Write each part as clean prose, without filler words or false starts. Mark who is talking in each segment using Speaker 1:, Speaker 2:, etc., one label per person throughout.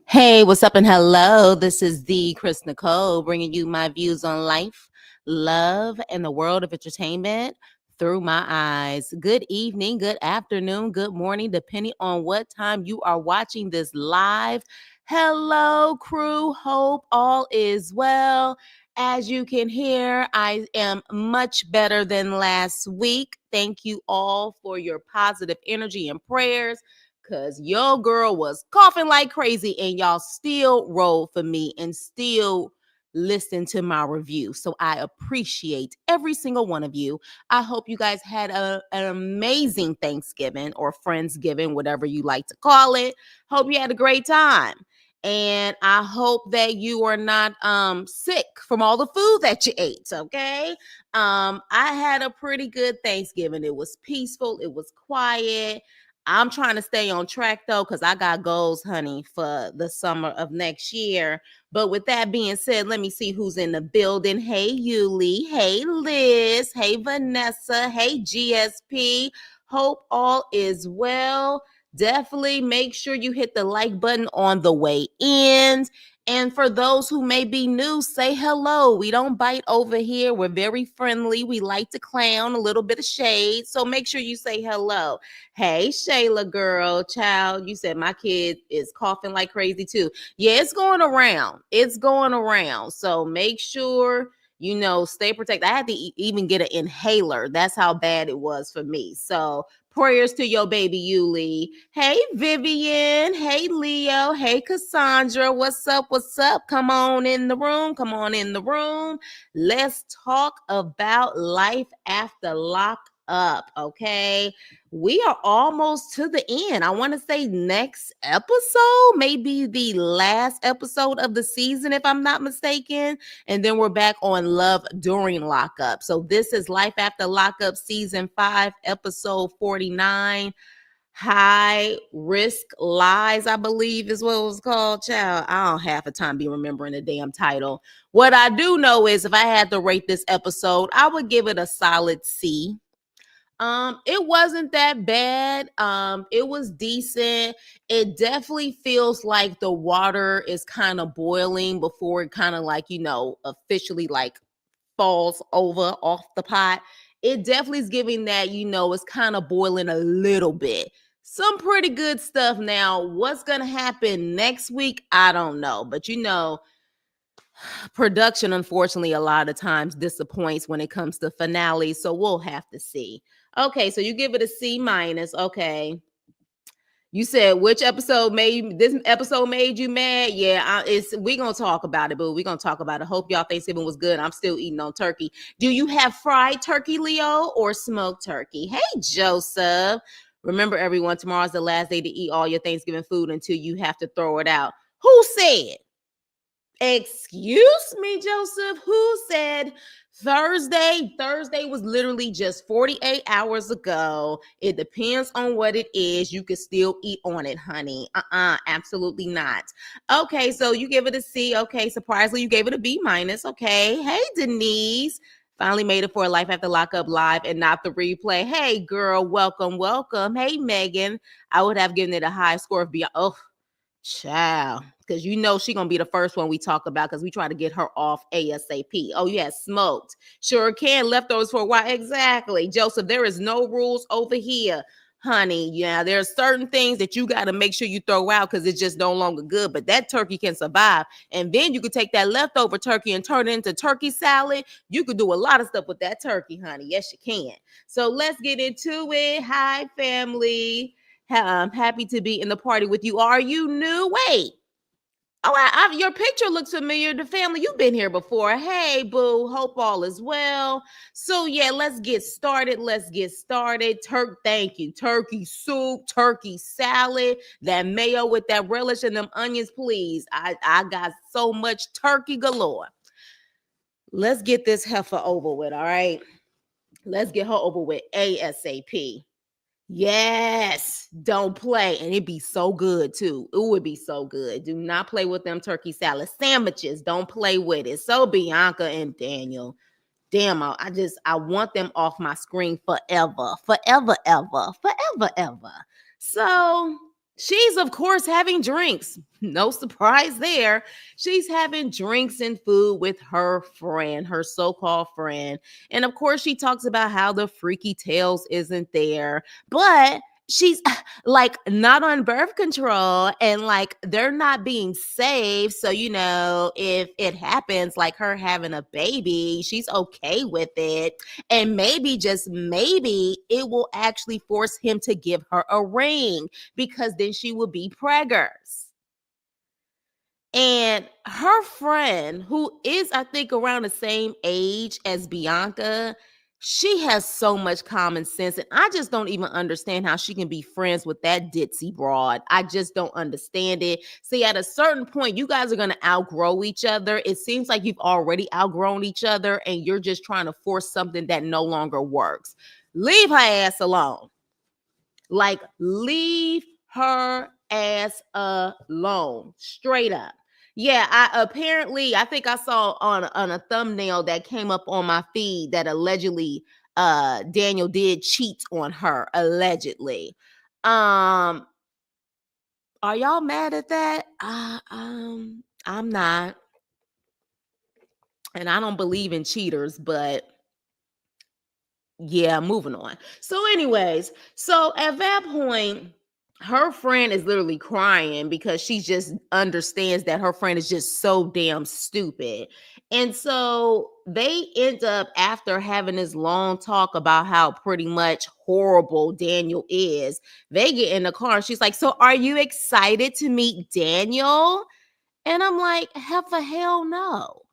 Speaker 1: Hey, what's up and hello? This is the Chris Nicole bringing you my views on life, love, and the world of entertainment through my eyes. Good evening, good afternoon, good morning, depending on what time you are watching this live. Hello, crew. Hope all is well. As you can hear, I am much better than last week. Thank you all for your positive energy and prayers. Cause your girl was coughing like crazy and y'all still roll for me and still listen to my review. So I appreciate every single one of you. I hope you guys had an amazing Thanksgiving or Friendsgiving, whatever you like to call it. Hope you had a great time. And I hope that you are not sick from all the food that you ate, okay? I had a pretty good Thanksgiving. It was peaceful, it was quiet. I'm trying to stay on track though, because I got goals, honey, for the summer of next year. But with that being said, let me see who's in the building. Hey, Louie. Hey, Liz. Hey, Vanessa. Hey, GSP. Hope all is well. Definitely make sure you hit the like button on the way in. And for those who may be new, say hello. We don't bite over here. We're very friendly. We like to clown, a little bit of shade. So make sure you say hello. Hey, Shayla, girl, child, you said my kid is coughing like crazy too. Yeah, it's going around. It's going around. So make sure, stay protected. I had to even get an inhaler. That's how bad it was for me. So prayers to your baby, Yuli. Hey, Vivian. Hey, Leo. Hey, Cassandra. What's up? What's up? Come on in the room. Come on in the room. Let's talk about life after lock up, okay? We are almost to the end. I want to say next episode, maybe the last episode of the season, if I'm not mistaken. And then we're back on Love During Lockup. So this is Life After Lockup, Season 5, Episode 49. High Risk Lies, I believe is what it was called. Child, I don't half the time be remembering the damn title. What I do know is if I had to rate this episode, I would give it a solid C. It wasn't that bad. It was decent. It definitely feels like the water is kind of boiling before it kind of officially falls over off the pot. It definitely is giving that, it's kind of boiling a little bit. Some pretty good stuff. Now, what's gonna happen next week? I don't know. But production unfortunately a lot of times disappoints when it comes to finales, so we'll have to see. Okay, so you give it a C minus. Okay, you said which episode made this episode made you mad? Yeah, we gonna talk about it, but we gonna talk about it. Hope y'all Thanksgiving was good. I'm still eating on turkey. Do you have fried turkey, Leo, or smoked turkey? Hey, Joseph. Remember, everyone, tomorrow's the last day to eat all your Thanksgiving food until you have to throw it out. Who said? Excuse me, Joseph. Who said Thursday? Thursday was literally just 48 hours ago. It depends on what it is. You can still eat on it, honey. Absolutely not. Okay, so you give it a C. Okay, surprisingly, you gave it a B minus. Okay. Hey, Denise. Finally made it for a Life After Lockup live and not the replay. Hey, girl, welcome, welcome. Hey, Megan. I would have given it a high score of B. Oh, child, because she gonna be the first one we talk about because we try to get her off ASAP. Oh yeah, smoked. Sure can. Leftovers for a while. Exactly. Joseph, there is no rules over here, honey. Yeah, there are certain things that you got to make sure you throw out because it's just no longer good. But that turkey can survive. And then you could take that leftover turkey and turn it into turkey salad. You could do a lot of stuff with that turkey, honey. Yes, you can. So let's get into it. Hi, family. I'm happy to be in the party with you. Are you new? Wait. Oh, your picture looks familiar. The family, you've been here before. Hey, boo. Hope all is well. So, yeah, let's get started. Let's get started. Thank you. Turkey soup, turkey salad, that mayo with that relish and them onions, please. I got so much turkey galore. Let's get this heifer over with, all right? Let's get her over with ASAP. Yes, don't play. And it'd be so good too. It would be so good. Do not play with them turkey salad sandwiches. Don't play with it. So Bianca and Daniel. Damn, I want them off my screen forever. Forever, ever. Forever, ever. So She's, of course, having drinks. No surprise there. She's having drinks and food with her friend, her so called friend. And of course, she talks about how the freaky tales isn't there. But she's like not on birth control and like they're not being safe. So, if it happens, like her having a baby, she's okay with it. And maybe, just maybe, it will actually force him to give her a ring because then she will be preggers. And her friend, who is, I think, around the same age as Bianca, she has so much common sense. And I just don't even understand how she can be friends with that ditzy broad. I just don't understand it. See, at a certain point, you guys are going to outgrow each other. It seems like you've already outgrown each other and you're just trying to force something that no longer works. Leave her ass alone. Like, leave her ass alone. Straight up. Yeah, I think I saw on a thumbnail that came up on my feed that allegedly Daniel did cheat on her, allegedly. Are y'all mad at that? I'm not. And I don't believe in cheaters, but yeah, moving on. So, anyways, so at that point, her friend is literally crying because she just understands that her friend is just so damn stupid. And so they end up, after having this long talk about how pretty much horrible Daniel is, they get in the car and she's like, "So are you excited to meet Daniel?" And I'm like, hell no.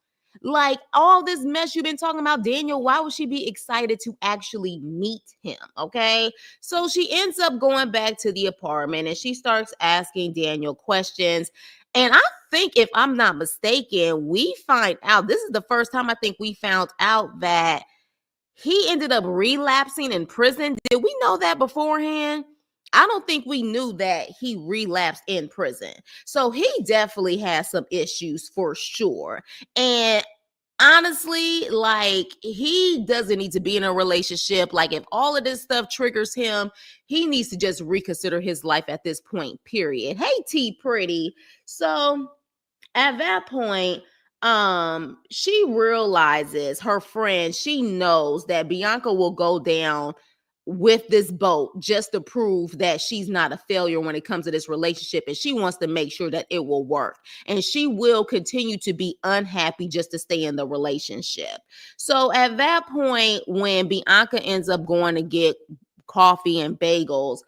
Speaker 1: Like, all this mess you've been talking about Daniel, why would she be excited to actually meet him? Okay. So she ends up going back to the apartment and she starts asking Daniel questions. And I think, if I'm not mistaken, we find out, this is the first time I think we found out that he ended up relapsing in prison. Did we know that beforehand? I don't think we knew that he relapsed in prison. So he definitely has some issues for sure. And honestly, like, he doesn't need to be in a relationship. Like, if all of this stuff triggers him, he needs to just reconsider his life at this point, period. Hey, T Pretty. So at that point, she realizes, her friend, she knows that Bianca will go down with this boat just to prove that she's not a failure when it comes to this relationship, and she wants to make sure that it will work, and she will continue to be unhappy just to stay in the relationship. So at that point, when Bianca ends up going to get coffee and bagels,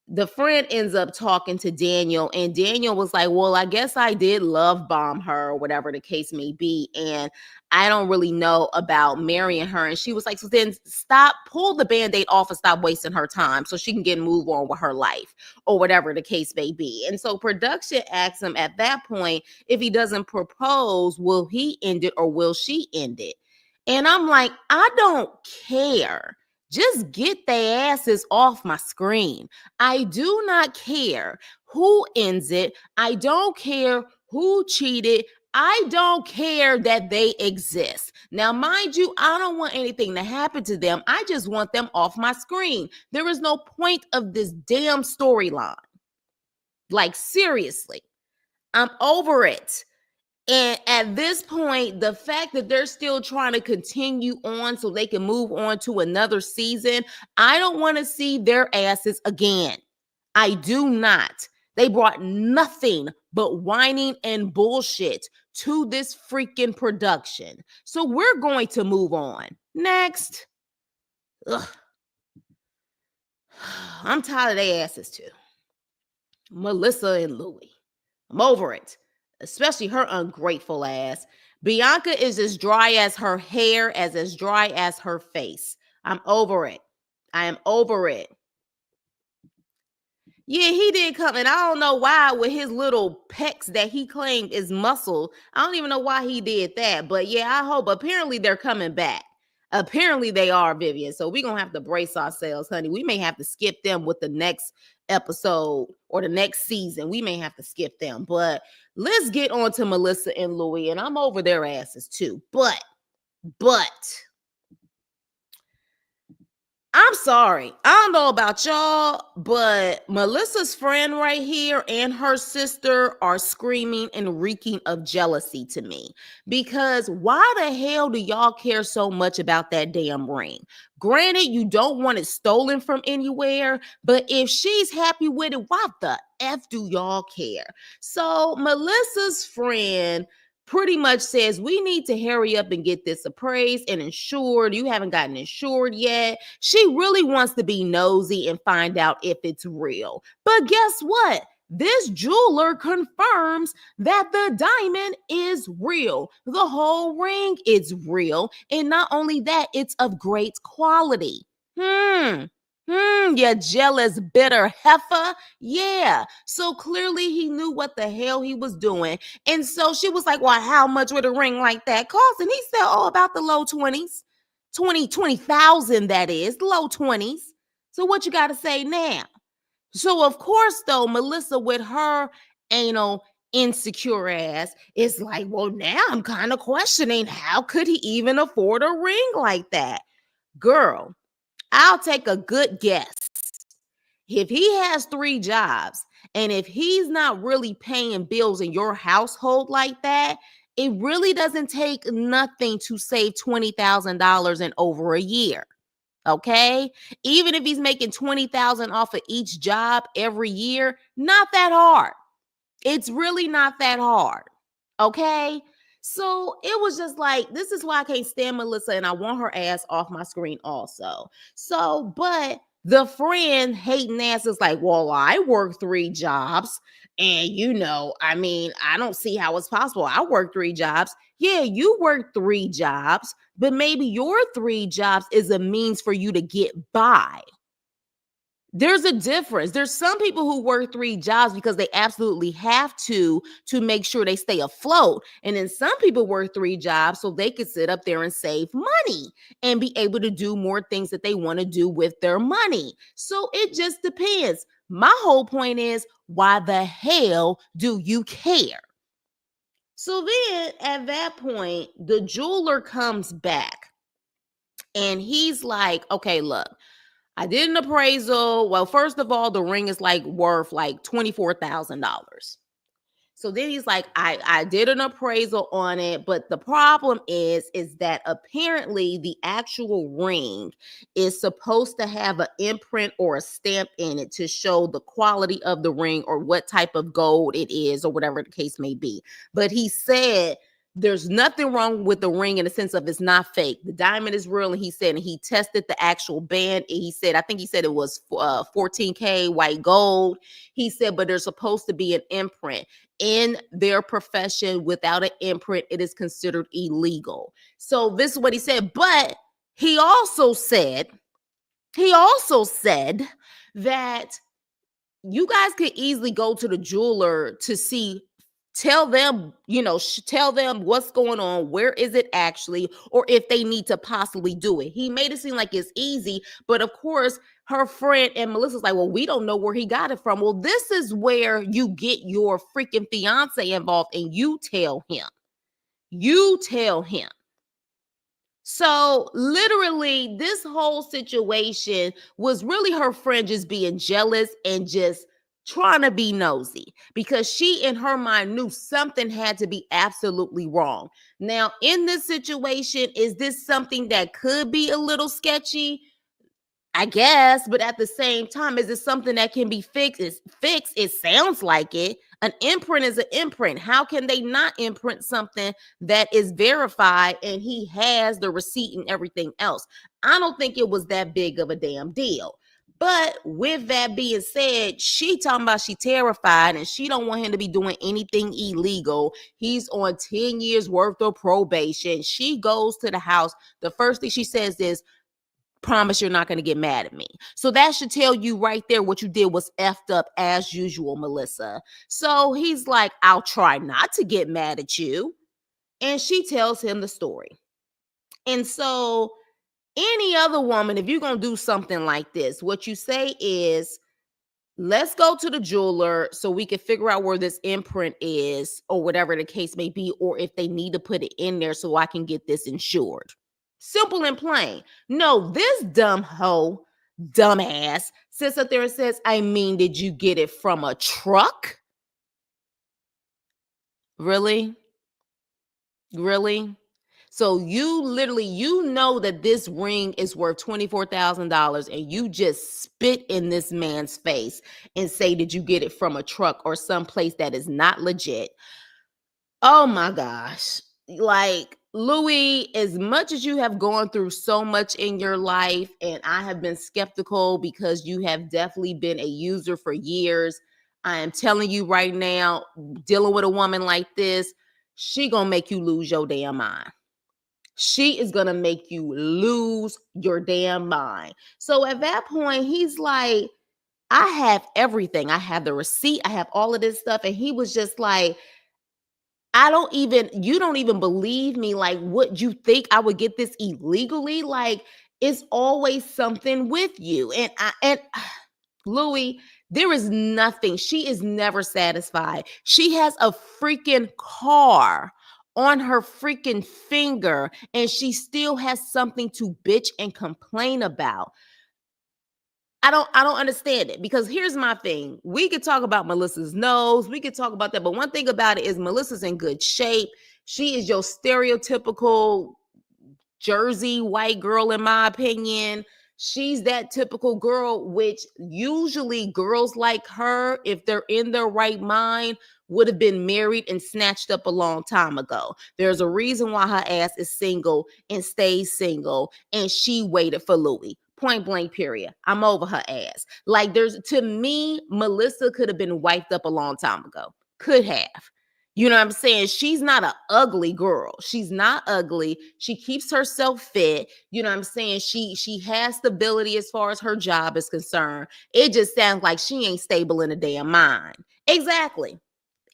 Speaker 1: the friend ends up talking to Daniel, and Daniel was like, "Well, I guess I did love bomb her, or whatever the case may be, and I don't really know about marrying her." And she was like, "So then stop, pull the band-aid off and stop wasting her time so she can get move on with her life," or whatever the case may be. And so production asks him at that point, if he doesn't propose, will he end it or will she end it? And I'm like, I don't care. Just get their asses off my screen. I do not care who ends it. I don't care who cheated. I don't care that they exist. Now, mind you, I don't want anything to happen to them. I just want them off my screen. There is no point of this damn storyline. Like, seriously, I'm over it. And at this point, the fact that they're still trying to continue on so they can move on to another season, I don't want to see their asses again. I do not. They brought nothing but whining and bullshit to this freaking production. So we're going to move on. Next. Ugh. I'm tired of their asses too. Melissa and Louie. I'm over it. Especially her ungrateful ass. Bianca is as dry as her hair, as dry as her face. I'm over it. I am over it. Yeah, he did come, and I don't know why, with his little pecs that he claimed is muscle. I don't even know why he did that. But yeah, I hope. Apparently, they're coming back. Apparently, they are, Vivian. So we're going to have to brace ourselves, honey. We may have to skip them with the next episode or the next season. We may have to skip them. But let's get on to Melissa and Louie, and I'm over their asses too. But I'm sorry. I don't know about y'all, but Melissa's friend right here and her sister are screaming and reeking of jealousy to me. Because why the hell do y'all care so much about that damn ring? Granted, you don't want it stolen from anywhere, but if she's happy with it, why the F do y'all care? So Melissa's friend pretty much says we need to hurry up and get this appraised and insured. You haven't gotten insured yet. She really wants to be nosy and find out if it's real. But guess what? This jeweler confirms that the diamond is real. The whole ring is real. And not only that, it's of great quality. You jealous, bitter heifer. Yeah. So clearly he knew what the hell he was doing. And so she was like, well, how much would a ring like that cost? And he said, oh, about the low 20s. 20,000, that is, low 20s. So what you got to say now? So of course, though, Melissa with her anal insecure ass is like, well, now I'm kind of questioning how could he even afford a ring like that? Girl, I'll take a good guess. If he has 3 jobs and if he's not really paying bills in your household like that, it really doesn't take nothing to save $20,000 in over a year. Okay? Even if he's making 20,000 off of each job every year, not that hard. It's really not that hard. Okay? So it was just like, this is why I can't stand Melissa and I want her ass off my screen also. So, but the friend hating ass is like, well, I work 3 jobs. And I mean, I don't see how it's possible. I work 3 jobs. Yeah, you work 3 jobs, but maybe your 3 jobs is a means for you to get by. There's a difference. There's some people who work 3 jobs because they absolutely have to make sure they stay afloat. And then some people work 3 jobs so they can sit up there and save money and be able to do more things that they want to do with their money. So it just depends. My whole point is, why the hell do you care? So then at that point, the jeweler comes back and he's like, okay, look, I did an appraisal. Well, first of all, the ring is like worth like $24,000. So then he's like, I did an appraisal on it, but the problem is that apparently the actual ring is supposed to have an imprint or a stamp in it to show the quality of the ring or what type of gold it is or whatever the case may be. But he said there's nothing wrong with the ring in the sense of it's not fake. The diamond is real. And he said, and he tested the actual band. And he said, I think he said it was 14K white gold. He said, but there's supposed to be an imprint. In their profession, without an imprint, it is considered illegal. So this is what he said. But he also said that you guys could easily go to the jeweler to see, tell them what's going on, where is it actually, or if they need to possibly do it. He made it seem like it's easy, but of course her friend and Melissa's like, well, we don't know where he got it from. Well, this is where you get your freaking fiance involved and you tell him. So literally this whole situation was really her friend just being jealous and just trying to be nosy because she in her mind knew something had to be absolutely wrong. Now, in this situation, is this something that could be a little sketchy? I guess, but at the same time, is it something that can be fixed? It sounds like it. An imprint is an imprint. How can they not imprint something that is verified and he has the receipt and everything else? I don't think it was that big of a damn deal. But with that being said, she talking about she terrified and she don't want him to be doing anything illegal. He's on 10 years worth of probation. She goes to the house. The first thing she says is, promise you're not going to get mad at me. So that should tell you right there what you did was effed up as usual, Melissa. So he's like, I'll try not to get mad at you. And she tells him the story. And so any other woman, if you're going to do something like this, what you say is, let's go to the jeweler so we can figure out where this imprint is or whatever the case may be, or if they need to put it in there so I can get this insured. Simple and plain. No, this dumb hoe, dumbass, sits up there and says, I mean, did you get it from a truck? Really? Really? So you literally, that this ring is worth $24,000 and you just spit in this man's face and say, did you get it from a truck or someplace that is not legit? Oh my gosh. Like, Louie, as much as you have gone through so much in your life, and I have been skeptical because you have definitely been a user for years, I am telling you right now, dealing with a woman like this, she gonna make you lose your damn mind. She is gonna make you lose your damn mind. So at that point, he's like, I have everything. I have the receipt. I have all of this stuff. And he was just like, you don't even believe me. Like, what, you think I would get this illegally? Like, it's always something with you. And Louie, there is nothing. She is never satisfied. She has a freaking car on her freaking finger and she still has something to bitch and complain about. I don't understand it, because here's my thing. We could talk about Melissa's nose. We could talk about that. But one thing about it is Melissa's in good shape. She is your stereotypical Jersey white girl, in my opinion. She's that typical girl, which usually girls like her, if they're in their right mind, would have been married and snatched up a long time ago. There's a reason why her ass is single and stays single, and she waited for Louie. Point blank, period. I'm over her ass. Like, to me, Melissa could have been wiped up a long time ago. Could have. You know what I'm saying? She's not an ugly girl. She's not ugly. She keeps herself fit. You know what I'm saying? She has stability as far as her job is concerned. It just sounds like she ain't stable in a damn mind. Exactly.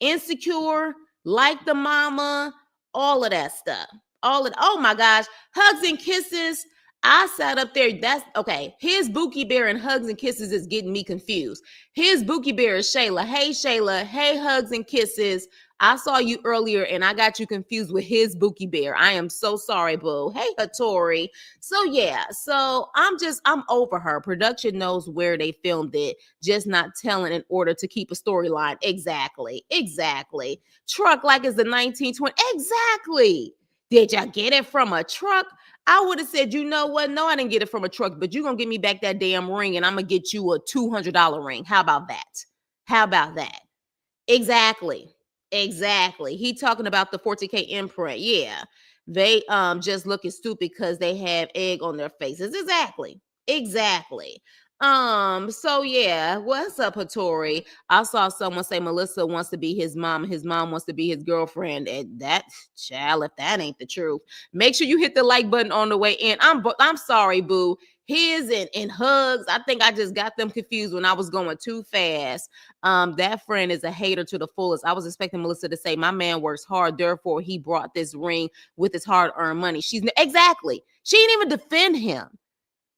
Speaker 1: Insecure, like the mama, all of that stuff. Oh my gosh, hugs and kisses. I sat up there. That's okay. His Bookie Bear and hugs and kisses is getting me confused. His Bookie Bear is Shayla. Hey, Shayla. Hey, hugs and kisses. I saw you earlier and I got you confused with his Bookie Bear. I am so sorry, boo. Hey, Hattori. So yeah, I'm over her. Production knows where they filmed it, just not telling in order to keep a storyline. Exactly. Truck like it's the 1920. Exactly. Did y'all get it from a truck? I would have said, you know what? No, I didn't get it from a truck, but you're going to give me back that damn ring and I'm going to get you a $200 ring. How about that? How about that? Exactly. He talking about the 14K imprint. Yeah. They just looking stupid because they have egg on their faces. Exactly. So yeah, what's up, Hattori? I saw someone say Melissa wants to be his mom, his mom wants to be his girlfriend. And that, child, if that ain't the truth, make sure you hit the like button on the way in. I'm sorry, boo. His and hugs, I think I just got them confused when I was going too fast. That friend is a hater to the fullest. I was expecting Melissa to say, my man works hard, therefore he brought this ring with his hard-earned money. Exactly. She didn't even defend him.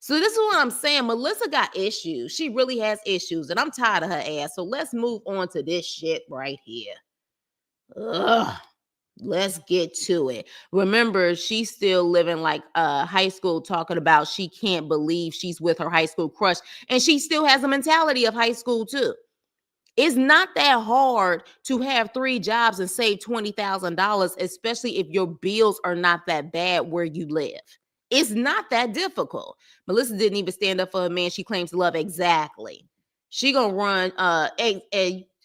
Speaker 1: So this is what I'm saying. Melissa got issues. She really has issues, and I'm tired of her ass. So let's move on to this shit right here. Ugh. Let's get to it. Remember, she's still living like high school, talking about she can't believe she's with her high school crush, and she still has a mentality of high school too. It's not that hard to have 3 jobs and save $20,000, especially if your bills are not that bad where you live. It's not that difficult. Melissa didn't even stand up for a man she claims to love. Exactly. She gonna run.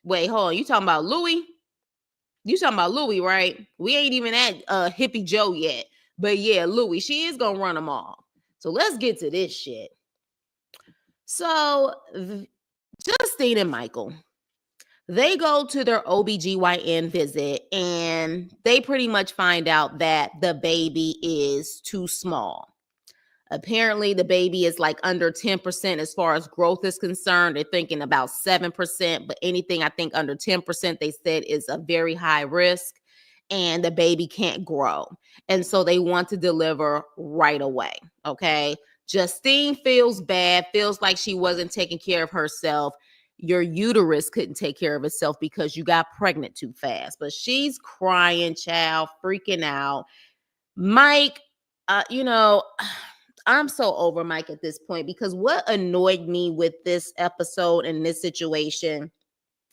Speaker 1: Wait, hold on. You talking about Louie? You talking about Louie, right? We ain't even at Hippie Joe yet. But yeah, Louie, she is gonna run them all. So let's get to this shit. So Justine and Michael, they go to their OBGYN visit and they pretty much find out that the baby is too small. Apparently, the baby is like under 10% as far as growth is concerned. They're thinking about 7%, but anything I think under 10%, they said is a very high risk and the baby can't grow. And so they want to deliver right away. Okay. Justine feels bad, feels like she wasn't taking care of herself. Your uterus couldn't take care of itself because you got pregnant too fast. But she's crying, child, freaking out. Mike, You know, I'm so over Mike at this point because what annoyed me with this episode and this situation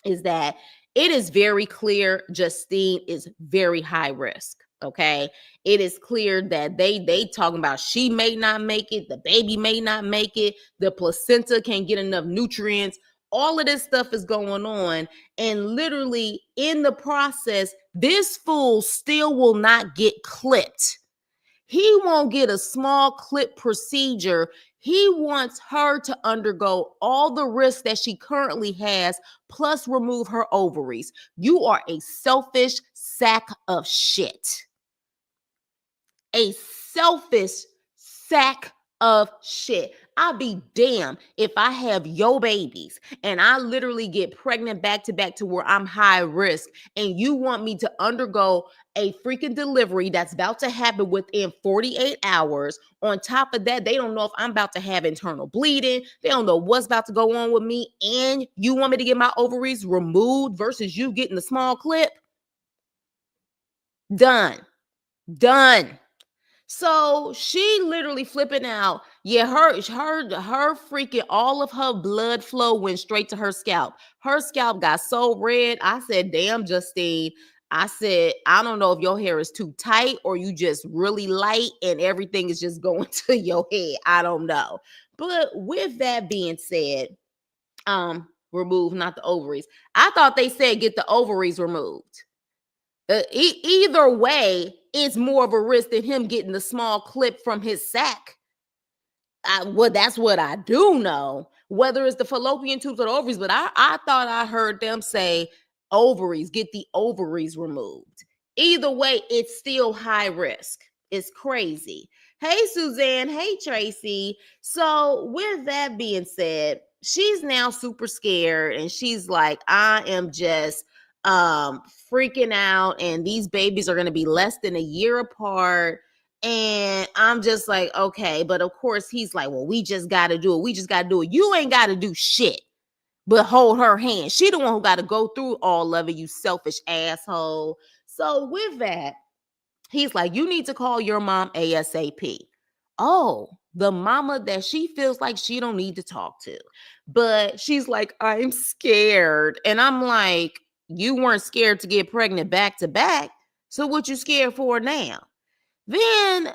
Speaker 1: is that it is very clear Justine is very high risk. Okay. It is clear that they talking about she may not make it, the baby may not make it, the placenta can't get enough nutrients. All of this stuff is going on. And literally in the process, this fool still will not get clipped. He won't get a small clip procedure. He wants her to undergo all the risks that she currently has, plus remove her ovaries. You are a selfish sack of shit. A selfish sack of shit. I'll be damned if I have your babies and I literally get pregnant back to back to where I'm high risk and you want me to undergo a freaking delivery that's about to happen within 48 hours. On top of that, they don't know if I'm about to have internal bleeding. They don't know what's about to go on with me. And you want me to get my ovaries removed versus you getting the small clip? Done. Done. So she literally flipping out. Yeah, her freaking all of her blood flow went straight to her scalp. Her scalp got so red. I said, damn, Justine. I said, I don't know if your hair is too tight or you just really light and everything is just going to your head. I don't know. But with that being said, remove not the ovaries. I thought they said get the ovaries removed. Either way, it's more of a risk than him getting the small clip from his sack. Well, that's what I do know. Whether it's the fallopian tubes or the ovaries, but I thought I heard them say ovaries, get the ovaries removed. Either way, it's still high risk. It's crazy. Hey, Suzanne. Hey, Tracy. So, with that being said, she's now super scared and she's like, I am just freaking out, and these babies are going to be less than a year apart. And I'm just like, okay. But of course, he's like, well, we just got to do it. We just got to do it. You ain't got to do shit but hold her hand. She the one who got to go through all of it, you selfish asshole. So with that, he's like, you need to call your mom ASAP. Oh, the mama that she feels like she don't need to talk to. But she's like, I'm scared. And I'm like, you weren't scared to get pregnant back to back. So what you scared for now? Then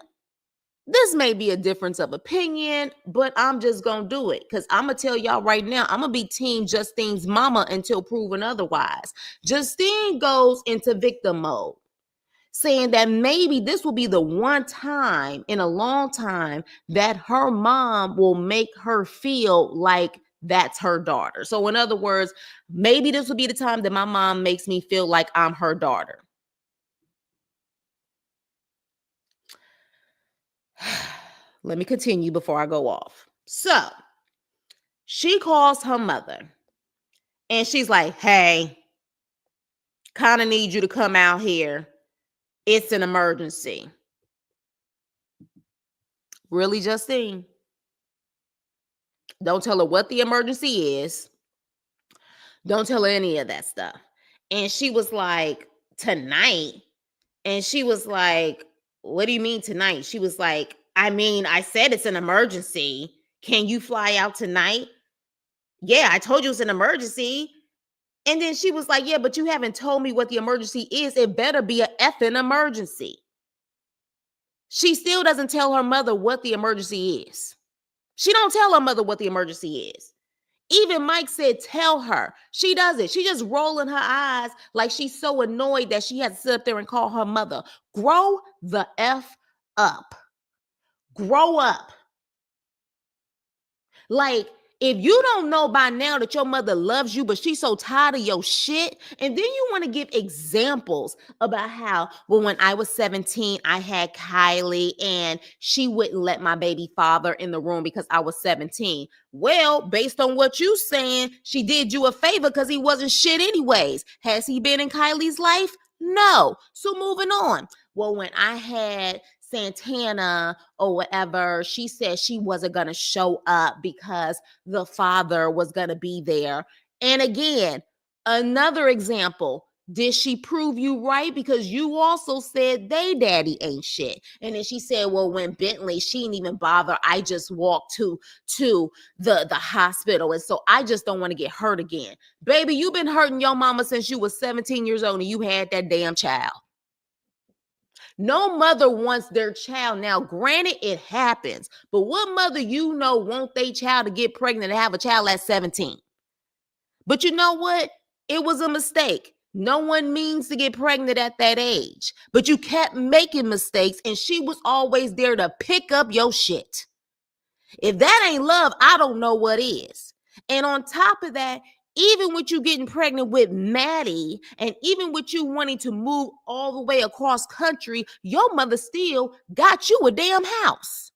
Speaker 1: this may be a difference of opinion, but I'm just going to do it because I'm going to tell y'all right now, I'm going to be team Justine's mama until proven otherwise. Justine goes into victim mode, saying that maybe this will be the one time in a long time that her mom will make her feel like that's her daughter. So in other words, maybe this will be the time that my mom makes me feel like I'm her daughter. Let me continue before I go off. So she calls her mother and she's like, hey, kind of need you to come out here. It's an emergency. Really, Justine? Don't tell her what the emergency is. Don't tell her any of that stuff. And she was like, tonight? And she was like, what do you mean tonight? She was like, I mean, I said it's an emergency. Can you fly out tonight? Yeah, I told you it's an emergency. And then she was like, yeah, but you haven't told me what the emergency is. It better be a effing emergency. She still doesn't tell her mother what the emergency is. She don't tell her mother what the emergency is. Even Mike said, tell her. She doesn't. She just rolling her eyes like she's so annoyed that she has to sit up there and call her mother. Grow the F up. Grow up. Like, if you don't know by now that your mother loves you, but she's so tired of your shit, and then you want to give examples about how, well, when I was 17, I had Kylie and she wouldn't let my baby father in the room because I was 17. Well, based on what you saying, she did you a favor because he wasn't shit anyways. Has he been in Kylie's life? No. So moving on. Well, when I had Santana or whatever, she said she wasn't going to show up because the father was going to be there. And again, another example, Did she prove you right? Because you also said they daddy ain't shit. And then she said, well, when Bentley, she didn't even bother. I just walked to the hospital. And so I just don't want to get hurt again. Baby, you've been hurting your mama since you was 17 years old and you had that damn child. No mother wants their child. Now, granted, it happens. But what mother you know want their child to get pregnant and have a child at 17? But you know what? It was a mistake. No one means to get pregnant at that age. But you kept making mistakes, and she was always there to pick up your shit. If that ain't love, I don't know what is. And on top of that, even with you getting pregnant with Maddie, and even with you wanting to move all the way across country, your mother still got you a damn house.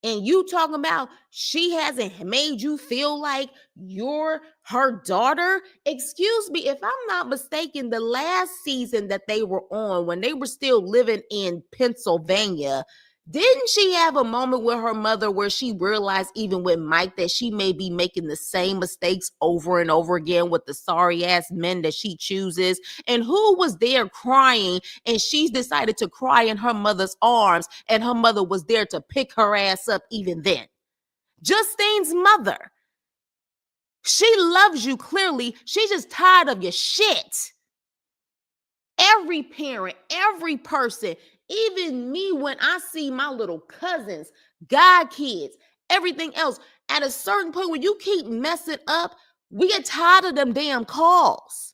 Speaker 1: And you talking about she hasn't made you feel like you're her daughter? Excuse me, if I'm not mistaken, the last season that they were on, when they were still living in Pennsylvania, didn't she have a moment with her mother where she realized, even with Mike, that she may be making the same mistakes over and over again with the sorry ass men that she chooses? And who was there crying, and she's decided to cry in her mother's arms, and her mother was there to pick her ass up even then? Justine's mother. She loves you clearly. She's just tired of your shit. Every parent, every person, even me, when I see my little cousins, god kids, everything else, at a certain point when you keep messing up, we get tired of them damn calls.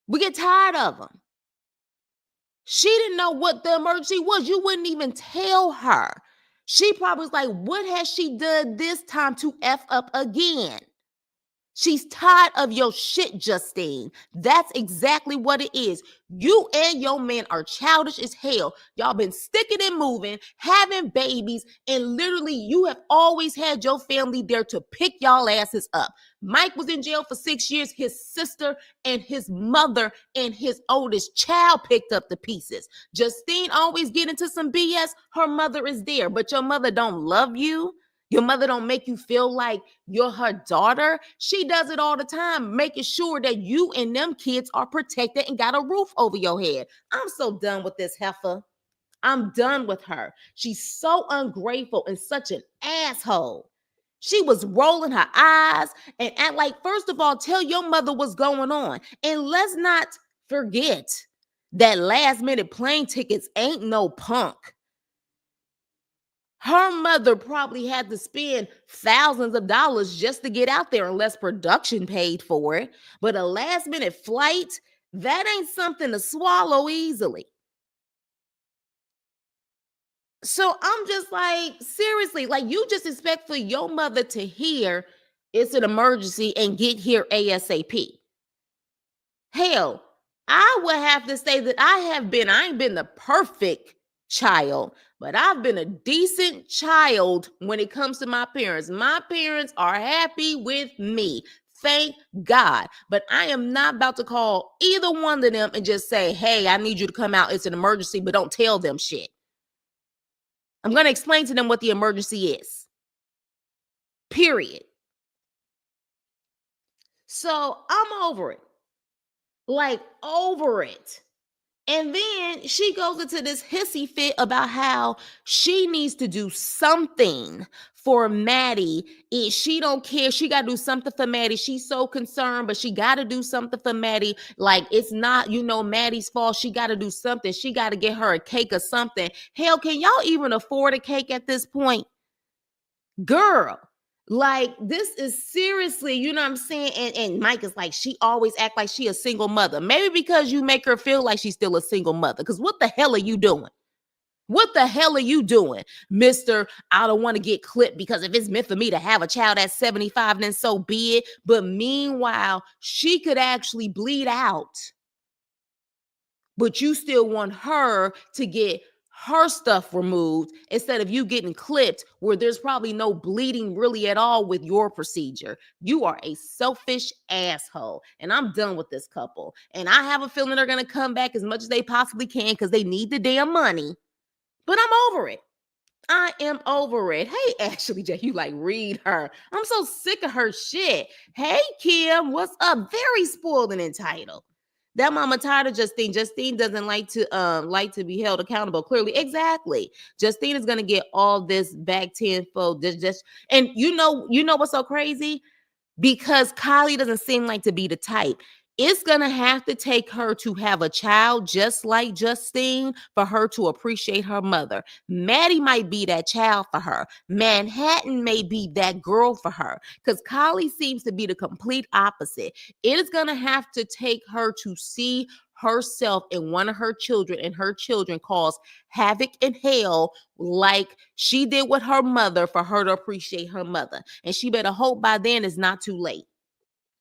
Speaker 1: We get tired of them. She didn't know what the emergency was. You wouldn't even tell her. She probably was like, what has she done this time to F up again? She's tired of your shit, Justine. That's exactly what it is. You and your man are childish as hell. Y'all been sticking and moving, having babies, and literally you have always had your family there to pick y'all asses up. Mike was in jail for 6 years. His sister and his mother and his oldest child picked up the pieces. Justine always get into some BS. Her mother is there, but your mother don't love you. Your mother don't make you feel like you're her daughter. She does it all the time, making sure that you and them kids are protected and got a roof over your head. I'm so done with this heifer. I'm done with her. She's so ungrateful and such an asshole. She was rolling her eyes and act like, first of all, tell your mother what's going on. And let's not forget that last minute plane tickets ain't no punk. Her mother probably had to spend thousands of dollars just to get out there unless production paid for it. But a last minute flight, that ain't something to swallow easily. So I'm just like, seriously, like you just expect for your mother to hear it's an emergency and get here ASAP. Hell, I would have to say that I ain't been the perfect child, but I've been a decent child when it comes to my parents. My parents are happy with me. Thank God. But I am not about to call either one of them and just say, hey, I need you to come out. It's an emergency, but don't tell them shit. I'm going to explain to them what the emergency is. Period. So I'm over it. Like, over it. And then she goes into this hissy fit about how she needs to do something for Maddie. She don't care. She got to do something for Maddie. She's so concerned, but she got to do something for Maddie. Like, it's not, Maddie's fault. She got to do something. She got to get her a cake or something. Hell, can y'all even afford a cake at this point? Girl. Like, this is seriously, you know what I'm saying? And Mike is like, she always act like she a single mother. Maybe because you make her feel like she's still a single mother. Because what the hell are you doing? What the hell are you doing, Mr. I don't want to get clipped, because if it's meant for me to have a child at 75, then so be it. But meanwhile, she could actually bleed out. But you still want her to get her stuff removed instead of you getting clipped where there's probably no bleeding really at all with your procedure. You are a selfish asshole. And I'm done with this couple. And I have a feeling they're going to come back as much as they possibly can because they need the damn money. But I'm over it. I am over it. Hey, Ashley J, you like read her. I'm so sick of her shit. Hey, Kim, what's up? Very spoiled and entitled. That mama tired of Justine. Justine doesn't like to be held accountable. Clearly, exactly. Justine is gonna get all this back tenfold. Just and you know what's so crazy? Because Kylie doesn't seem like to be the type. It's going to have to take her to have a child just like Justine for her to appreciate her mother. Maddie might be that child for her. Manhattan may be that girl for her because Kylie seems to be the complete opposite. It is going to have to take her to see herself in one of her children, and her children cause havoc in hell like she did with her mother for her to appreciate her mother. And she better hope by then it's not too late.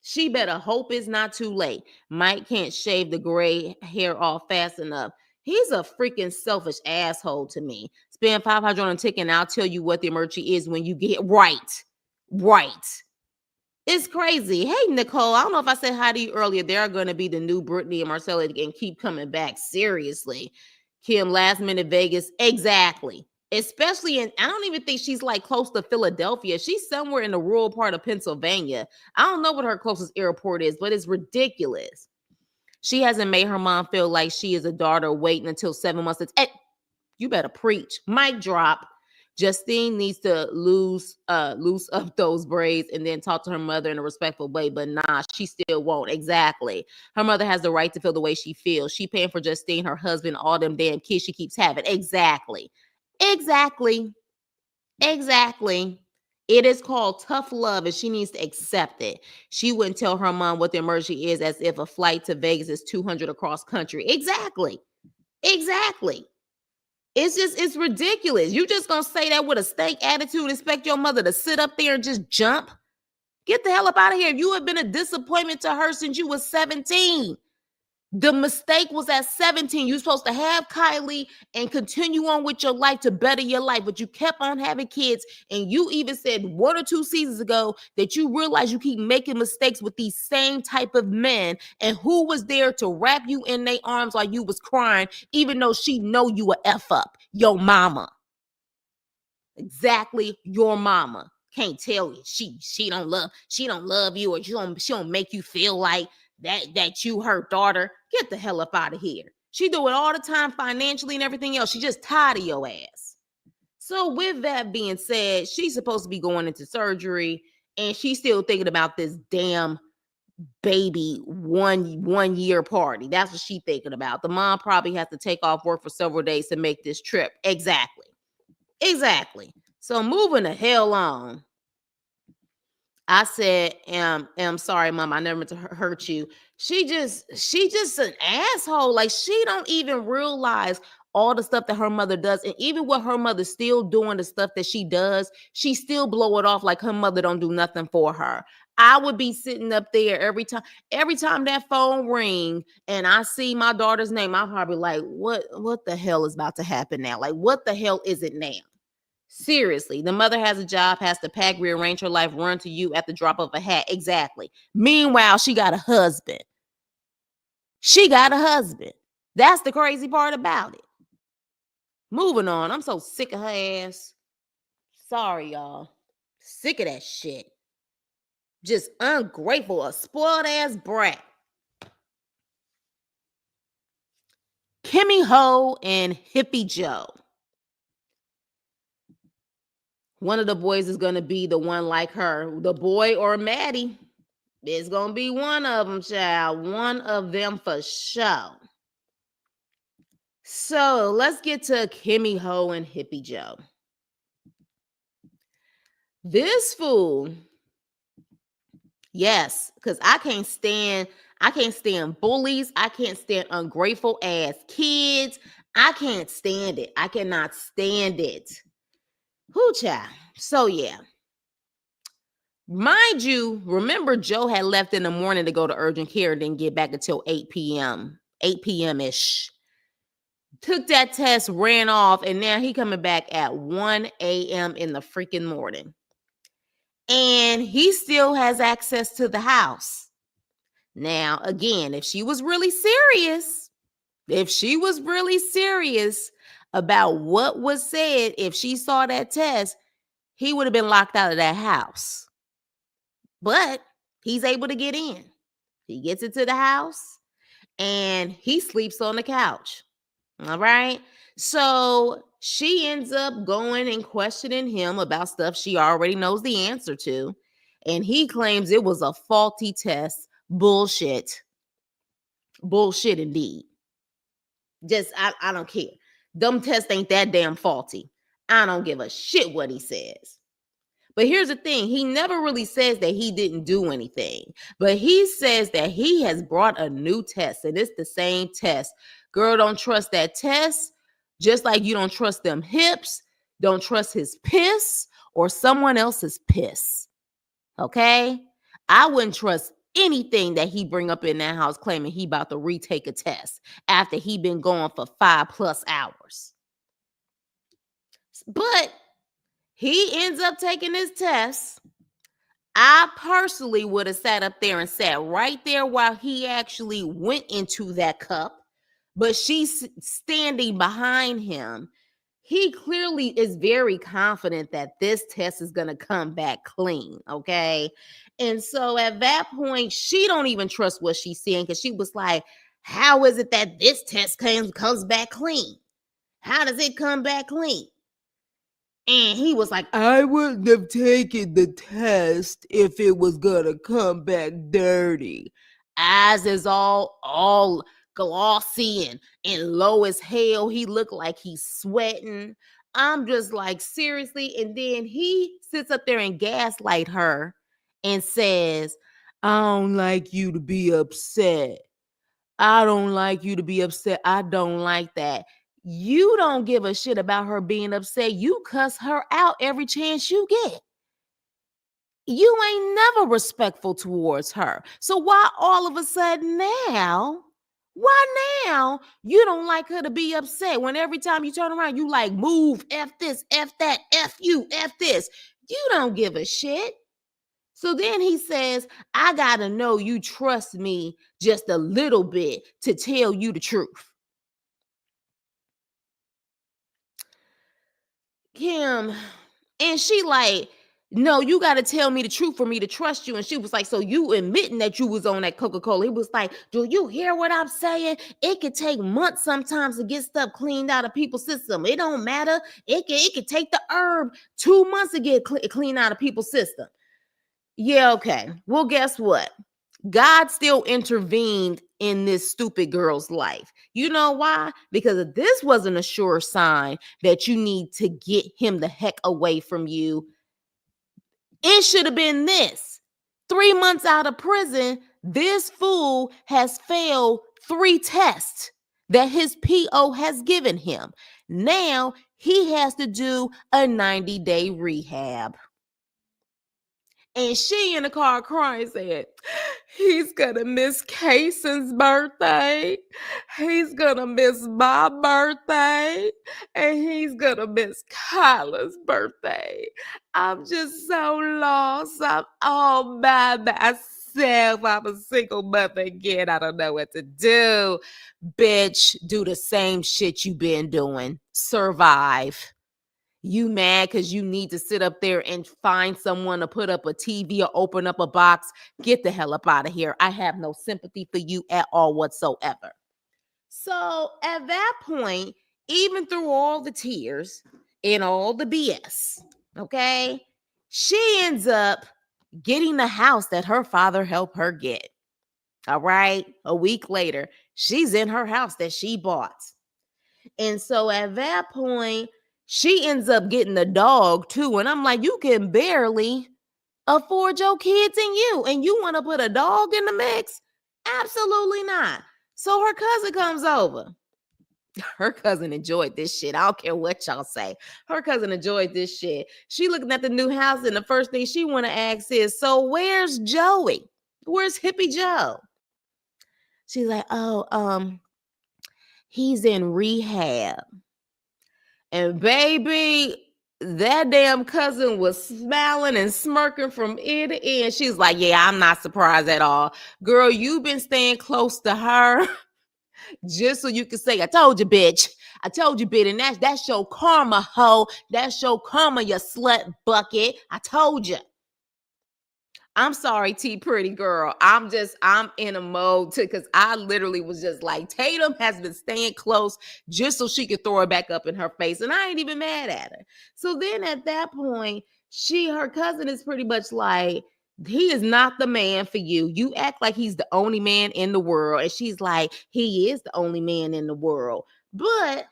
Speaker 1: She better hope it's not too late. Mike can't shave the gray hair off fast enough. He's a freaking selfish asshole to me. Spend 500 on a ticket and I'll tell you what the emergency is when you get right. Right. It's crazy. Hey, Nicole, I don't know if I said hi to you earlier. They're going to be the new Brittany and Marcella and keep coming back. Seriously. Kim, last minute Vegas. Exactly. Especially I don't even think she's like close to Philadelphia. She's somewhere in the rural part of Pennsylvania. I don't know what her closest airport is, but it's ridiculous. She hasn't made her mom feel like she is a daughter waiting until 7 months. You better preach. Mic drop. Justine needs to loose up those braids and then talk to her mother in a respectful way. But nah, she still won't. Exactly. Her mother has the right to feel the way she feels. She paying for Justine, her husband, all them damn kids she keeps having. Exactly. Exactly. Exactly. It is called tough love, and she needs to accept it. She wouldn't tell her mom what the emergency is as if a flight to Vegas is 200 across country. Exactly. Exactly. It's ridiculous. You just gonna say that with a stank attitude, expect your mother to sit up there and just jump? Get the hell up out of here. You have been a disappointment to her since you was 17. The mistake was at 17. You're supposed to have Kylie and continue on with your life to better your life, but you kept on having kids. And you even said 1 or 2 seasons ago that you realize you keep making mistakes with these same type of men. And who was there to wrap you in their arms while you was crying, even though she know you a F up? Your mama. Exactly, your mama. Can't tell you she don't love you, or she don't make you feel like that you her daughter. Get the hell up out of here. She do it all the time financially and everything else. She just tired of your ass. So with that being said, she's supposed to be going into surgery and she's still thinking about this damn baby one year party. That's what she's thinking about. The mom probably has to take off work for several days to make this trip. Exactly. Exactly. So moving the hell on. I said, am sorry, mom. I never meant to hurt you. She just an asshole. Like she don't even realize all the stuff that her mother does, and even what her mother's still doing, the stuff that she does, she still blow it off like her mother don't do nothing for her. I would be sitting up there every time that phone ring and I see my daughter's name, I'm probably like, what the hell is about to happen now? Like, what the hell is it now? Seriously, the mother has a job, has to pack, rearrange her life, run to you at the drop of a hat. Exactly. Meanwhile, she got a husband. She got a husband. That's the crazy part about it. Moving on. I'm so sick of her ass. Sorry, y'all. Sick of that shit. Just ungrateful, a spoiled ass brat. Kimmy Ho and Hippie Joe. One of the boys is going to be the one like her. The boy or Maddie. It's going to be one of them, child. One of them for sure. So let's get to Kimmy Ho and Hippie Joe. This fool, yes, because I can't stand bullies. I can't stand ungrateful ass kids. I can't stand it. I cannot stand it. Whoo, child. So yeah. Mind you, remember Joe had left in the morning to go to urgent care and didn't get back until 8 p.m. 8 p.m.-ish. Took that test, ran off, and now he coming back at 1 a.m. in the freaking morning. And he still has access to the house. Now, again, if she was really serious about what was said, if she saw that test, he would have been locked out of that house. But he's able to get in. He gets into the house. and he sleeps on the couch. All right. So she ends up going and questioning him about stuff she already knows the answer to. And he claims it was a faulty test. Bullshit. Bullshit indeed. Just, I don't care. Them tests ain't that damn faulty. I don't give a shit what he says. But here's the thing. He never really says that he didn't do anything. But he says that he has brought a new test. And it's the same test. Girl, don't trust that test. Just like you don't trust them hips. Don't trust his piss or someone else's piss. Okay? I wouldn't trust anything that he bring up in that house claiming he about to retake a test after he been gone for 5+ hours. But he ends up taking his test. I personally would have sat up there and sat right there while he actually went into that cup, but she's standing behind him. He clearly is very confident that this test is going to come back clean, okay? And so at that point, she don't even trust what she's seeing because she was like, how is it that this test comes back clean? How does it come back clean? And he was like, I wouldn't have taken the test if it was gonna come back dirty. Eyes is all glossy and low as hell. He looked like he's sweating. I'm just like, seriously. And then he sits up there and gaslight her and says, I don't like you to be upset. I don't like you to be upset. I don't like that. You don't give a shit about her being upset. You cuss her out every chance you get. You ain't never respectful towards her. So why all of a sudden now? Why now you don't like her to be upset when every time you turn around, you like move, F this, F that, F you, F this. You don't give a shit. So then he says, I got to know you trust me just a little bit to tell you the truth. Kim, and she like, no, you got to tell me the truth for me to trust you. And she was like, so you admitting that you was on that Coca-Cola. He was like, do you hear what I'm saying? It could take months sometimes to get stuff cleaned out of people's system. It don't matter. It could take the herb 2 months to get clean out of people's system. Yeah, okay. Well, guess what? God still intervened in this stupid girl's life. You know why? Because this wasn't a sure sign that you need to get him the heck away from you. It should have been this. 3 months out of prison, this fool has failed 3 tests that his PO has given him. Now he has to do a 90-day rehab. And she in the car crying said, he's gonna miss Cason's birthday. He's gonna miss my birthday. And he's gonna miss Kyla's birthday. I'm just so lost. I'm all by myself. I'm a single mother again. I don't know what to do. Bitch, do the same shit you been doing. Survive. You mad because you need to sit up there and find someone to put up a TV or open up a box. Get the hell up out of here. I have no sympathy for you at all whatsoever. So at that point, even through all the tears and all the BS, okay, she ends up getting the house that her father helped her get. All right. A week later, she's in her house that she bought. And so at that point, she ends up getting a dog too. And I'm like, you can barely afford your kids and you want to put a dog in the mix? Absolutely not. So her cousin comes over. Her cousin enjoyed this shit. I don't care what y'all say. Her cousin enjoyed this shit. She looking at the new house and the first thing she want to ask is, so where's Joey? Where's Hippie Joe? She's like, oh, he's in rehab. And baby, that damn cousin was smiling and smirking from ear to ear. She's like, yeah, I'm not surprised at all. Girl, you've been staying close to her just so you can say, I told you, bitch. I told you, bitch. And that's your karma, hoe. That's your karma, you slut bucket. I told you. I'm sorry, T Pretty girl. I'm in a mode too, because I literally was just like, Tatum has been staying close just so she could throw it back up in her face. And I ain't even mad at her. So then at that point, her cousin is pretty much like, he is not the man for you. You act like he's the only man in the world. And she's like, he is the only man in the world. But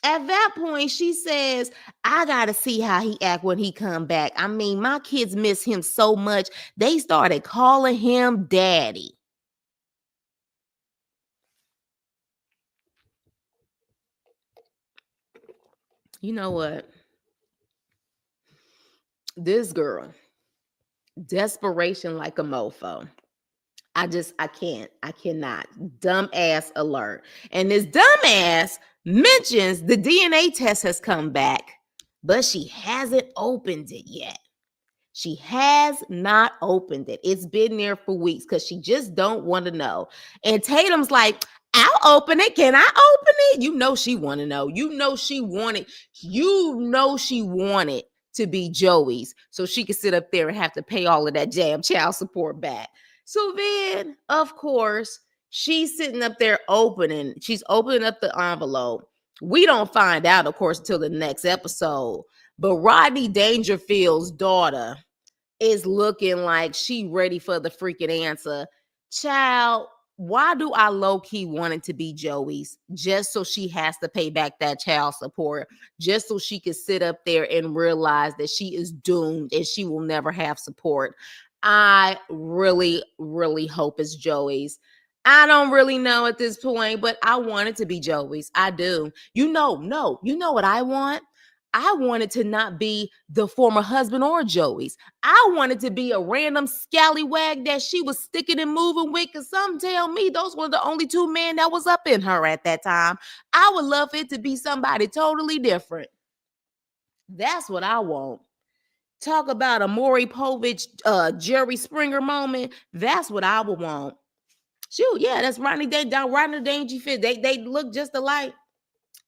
Speaker 1: at that point, she says, I gotta see how he act when he come back. I mean, my kids miss him so much. They started calling him daddy. You know what? This girl, desperation like a mofo. I cannot. Dumbass alert. And this dumbass mentions the DNA test has come back, but she hasn't opened it yet. She has not opened it. It's been there for weeks because she just don't want to know. And Tatum's like, I'll open it. Can I open it? You know she want to know. She wanted to be Joey's so she could sit up there and have to pay all of that damn child support back. So then, of course, she's sitting up there she's opening up the envelope. We don't find out, of course, until the next episode. But Rodney Dangerfield's daughter is looking like she ready for the freaking answer. Child, why do I low-key want it to be Joey's? Just so she has to pay back that child support. Just so she can sit up there and realize that she is doomed and she will never have support. I really, really hope it's Joey's. I don't really know at this point, but I want it to be Joey's. I do. You know what I want? I wanted to not be the former husband or Joey's. I wanted to be a random scallywag that she was sticking and moving with. Because some tell me those were the only two men that was up in her at that time. I would love it to be somebody totally different. That's what I want. Talk about a Maury Povich, Jerry Springer moment. That's what I would want. Shoot, yeah, that's Rodney Dangerfield. They look just alike.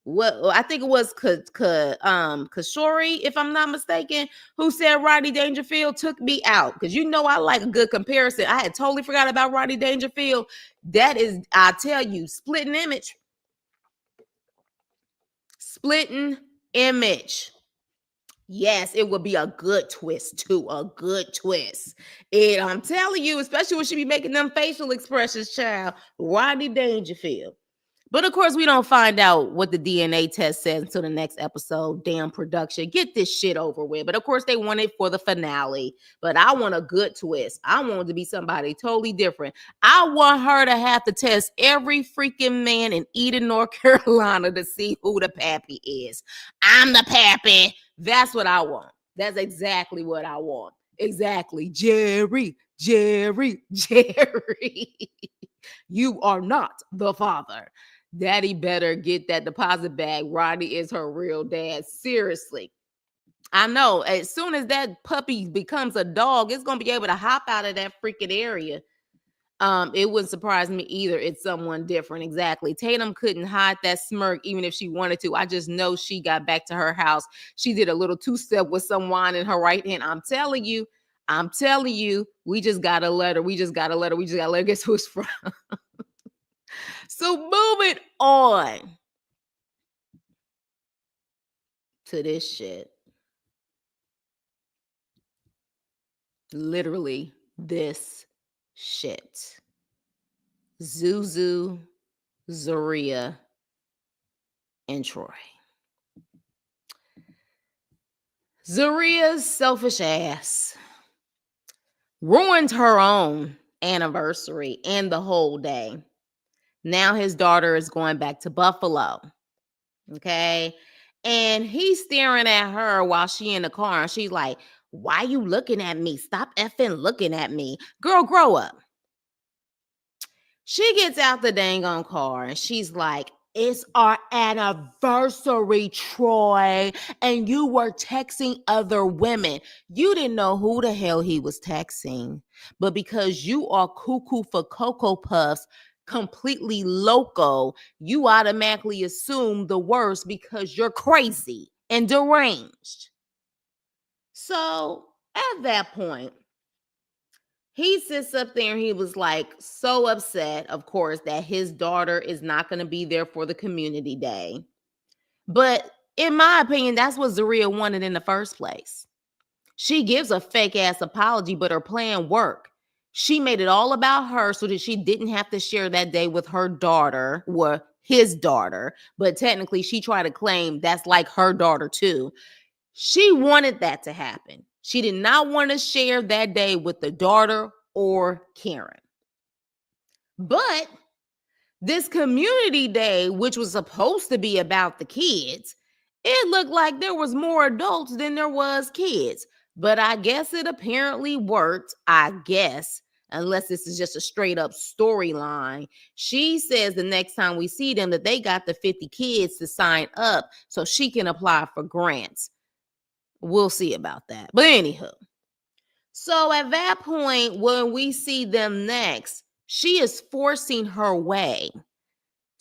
Speaker 1: What I think it was Kashori, if I'm not mistaken, who said Rodney Dangerfield took me out. Because you know I like a good comparison. I had totally forgot about Rodney Dangerfield. That is, I tell you, splitting image. Splitting image. Yes, it would be a good twist too. A good twist. And I'm telling you, especially when she be making them facial expressions, child, Rodney Dangerfield. But of course, we don't find out what the DNA test says until the next episode. Damn production. Get this shit over with. But of course, they want it for the finale. But I want a good twist. I want it to be somebody totally different. I want her to have to test every freaking man in Eden, North Carolina to see who the pappy is. I'm the pappy. That's what I want. That's exactly what I want. Exactly. Jerry. You are not the father. Daddy better get that deposit bag. Rodney is her real dad. Seriously. I know. As soon as that puppy becomes a dog, it's going to be able to hop out of that freaking area. It wouldn't surprise me either. It's someone different. Exactly. Tatum couldn't hide that smirk even if she wanted to. I just know she got back to her house. She did a little two-step with some wine in her right hand. I'm telling you, we just got a letter. We just got a letter. Guess who it's from? So moving on to this shit. Literally this shit. Zuzu, Zeruiah, and Troy. Zeruiah's selfish ass ruined her own anniversary and the whole day. Now his daughter is going back to Buffalo. Okay. And he's staring at her while she in the car. And she's like, why you looking at me? Stop effing looking at me. Girl, grow up. She gets out the dang on car and she's like, it's our anniversary, Troy. And you were texting other women. You didn't know who the hell he was texting. But because you are cuckoo for Cocoa Puffs, completely loco, you automatically assume the worst because you're crazy and deranged. So at that point, He sits up there and he was like so upset, of course, that his daughter is not going to be there for the community day. But in my opinion, that's what Zeruiah wanted in the first place. She gives a fake ass apology, but her plan worked. She made it all about her so that she didn't have to share that day with her daughter, or his daughter. But technically, she tried to claim that's like her daughter too. She wanted that to happen. She did not want to share that day with the daughter or Karen. But this community day, which was supposed to be about the kids, it looked like there was more adults than there was kids. But I guess it apparently worked, I guess, unless this is just a straight up storyline. She says the next time we see them that they got the 50 kids to sign up so she can apply for grants. We'll see about that. But anywho, so at that point, when we see them next, she is forcing her way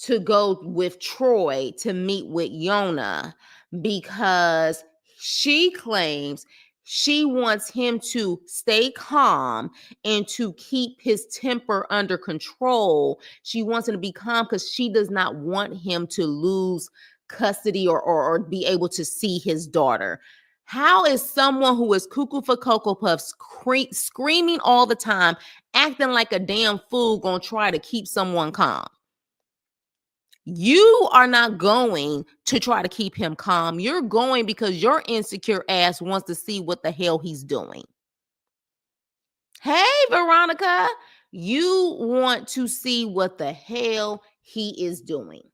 Speaker 1: to go with Troy to meet with Yona because she claims she wants him to stay calm and to keep his temper under control. She wants him to be calm because she does not want him to lose custody or be able to see his daughter. How is someone who is cuckoo for Cocoa Puffs screaming all the time, acting like a damn fool, gonna try to keep someone calm? You are not going to try to keep him calm. You're going because your insecure ass wants to see what the hell he's doing. Hey, Veronica, you want to see what the hell he is doing.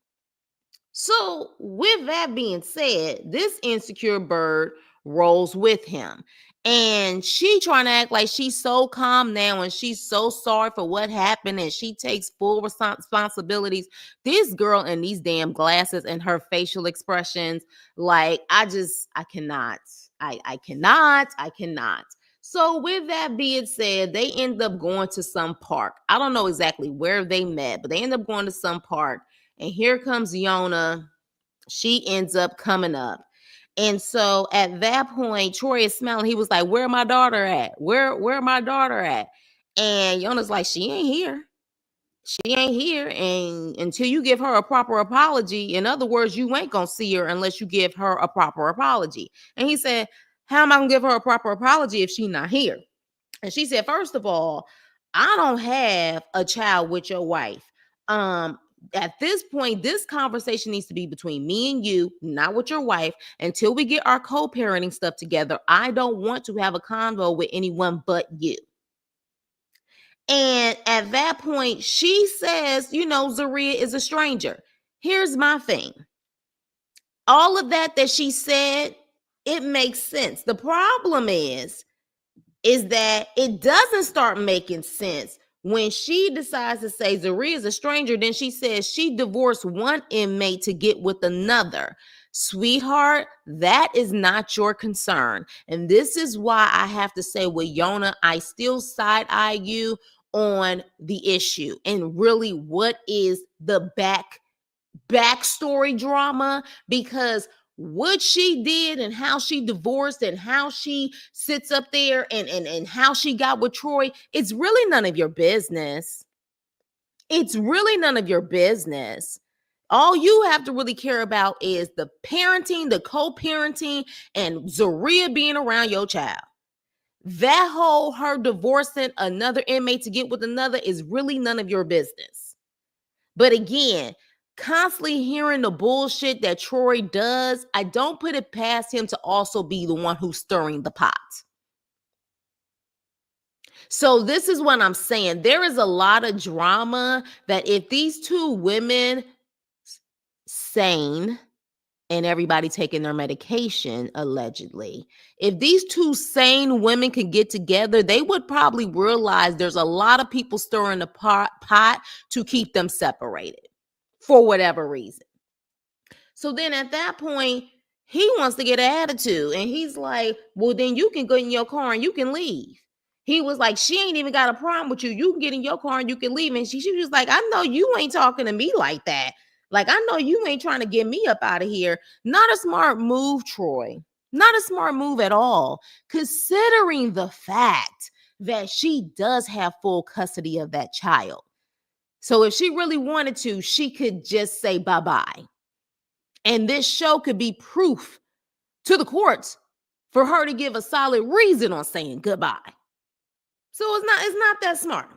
Speaker 1: So, with that being said, this insecure bird rolls with him. And she trying to act like she's so calm now and she's so sorry for what happened and she takes full responsibilities. This girl in these damn glasses and her facial expressions, like I cannot. I cannot. So with that being said, they end up going to some park. I don't know exactly where they met, but they end up going to some park. And here comes Yona. She ends up coming up. And so at that point, Troy is smiling. He was like, where my daughter at? Where my daughter at? And Yona's like, she ain't here. She ain't here. And until you give her a proper apology, in other words, you ain't going to see her unless you give her a proper apology. And he said, how am I going to give her a proper apology if she's not here? And she said, first of all, I don't have a child with your wife. At this point, this conversation needs to be between me and you, not with your wife, until we get our co-parenting stuff together. I don't want to have a convo with anyone but you. And at that point, she says, Zeruiah is a stranger. Here's my thing. All of that she said, it makes sense. The problem is that it doesn't start making sense when she decides to say Zeruiah is a stranger. Then she says she divorced one inmate to get with another. Sweetheart, that is not your concern. And this is why I have to say with Yona, I still side-eye you on the issue. And really, what is the backstory drama? Because what she did and how she divorced and how she sits up there and how she got with Troy, it's really none of your business. It's really none of your business. All you have to really care about is the parenting, the co-parenting, and Zeruiah being around your child. That whole her divorcing another inmate to get with another is really none of your business. But again, constantly hearing the bullshit that Troy does, I don't put it past him to also be the one who's stirring the pot. So this is what I'm saying. There is a lot of drama that if these two women, sane, and everybody taking their medication, allegedly, if these two sane women could get together, they would probably realize there's a lot of people stirring the pot to keep them separated for whatever reason. So then at that point, he wants to get an attitude. And he's like, well, then you can go in your car and you can leave. He was like, she ain't even got a problem with you. You can get in your car and you can leave. And she was like, I know you ain't talking to me like that. Like, I know you ain't trying to get me up out of here. Not a smart move, Troy. Not a smart move at all, considering the fact that she does have full custody of that child. So if she really wanted to, she could just say bye-bye. And this show could be proof to the courts for her to give a solid reason on saying goodbye. So it's not that smart.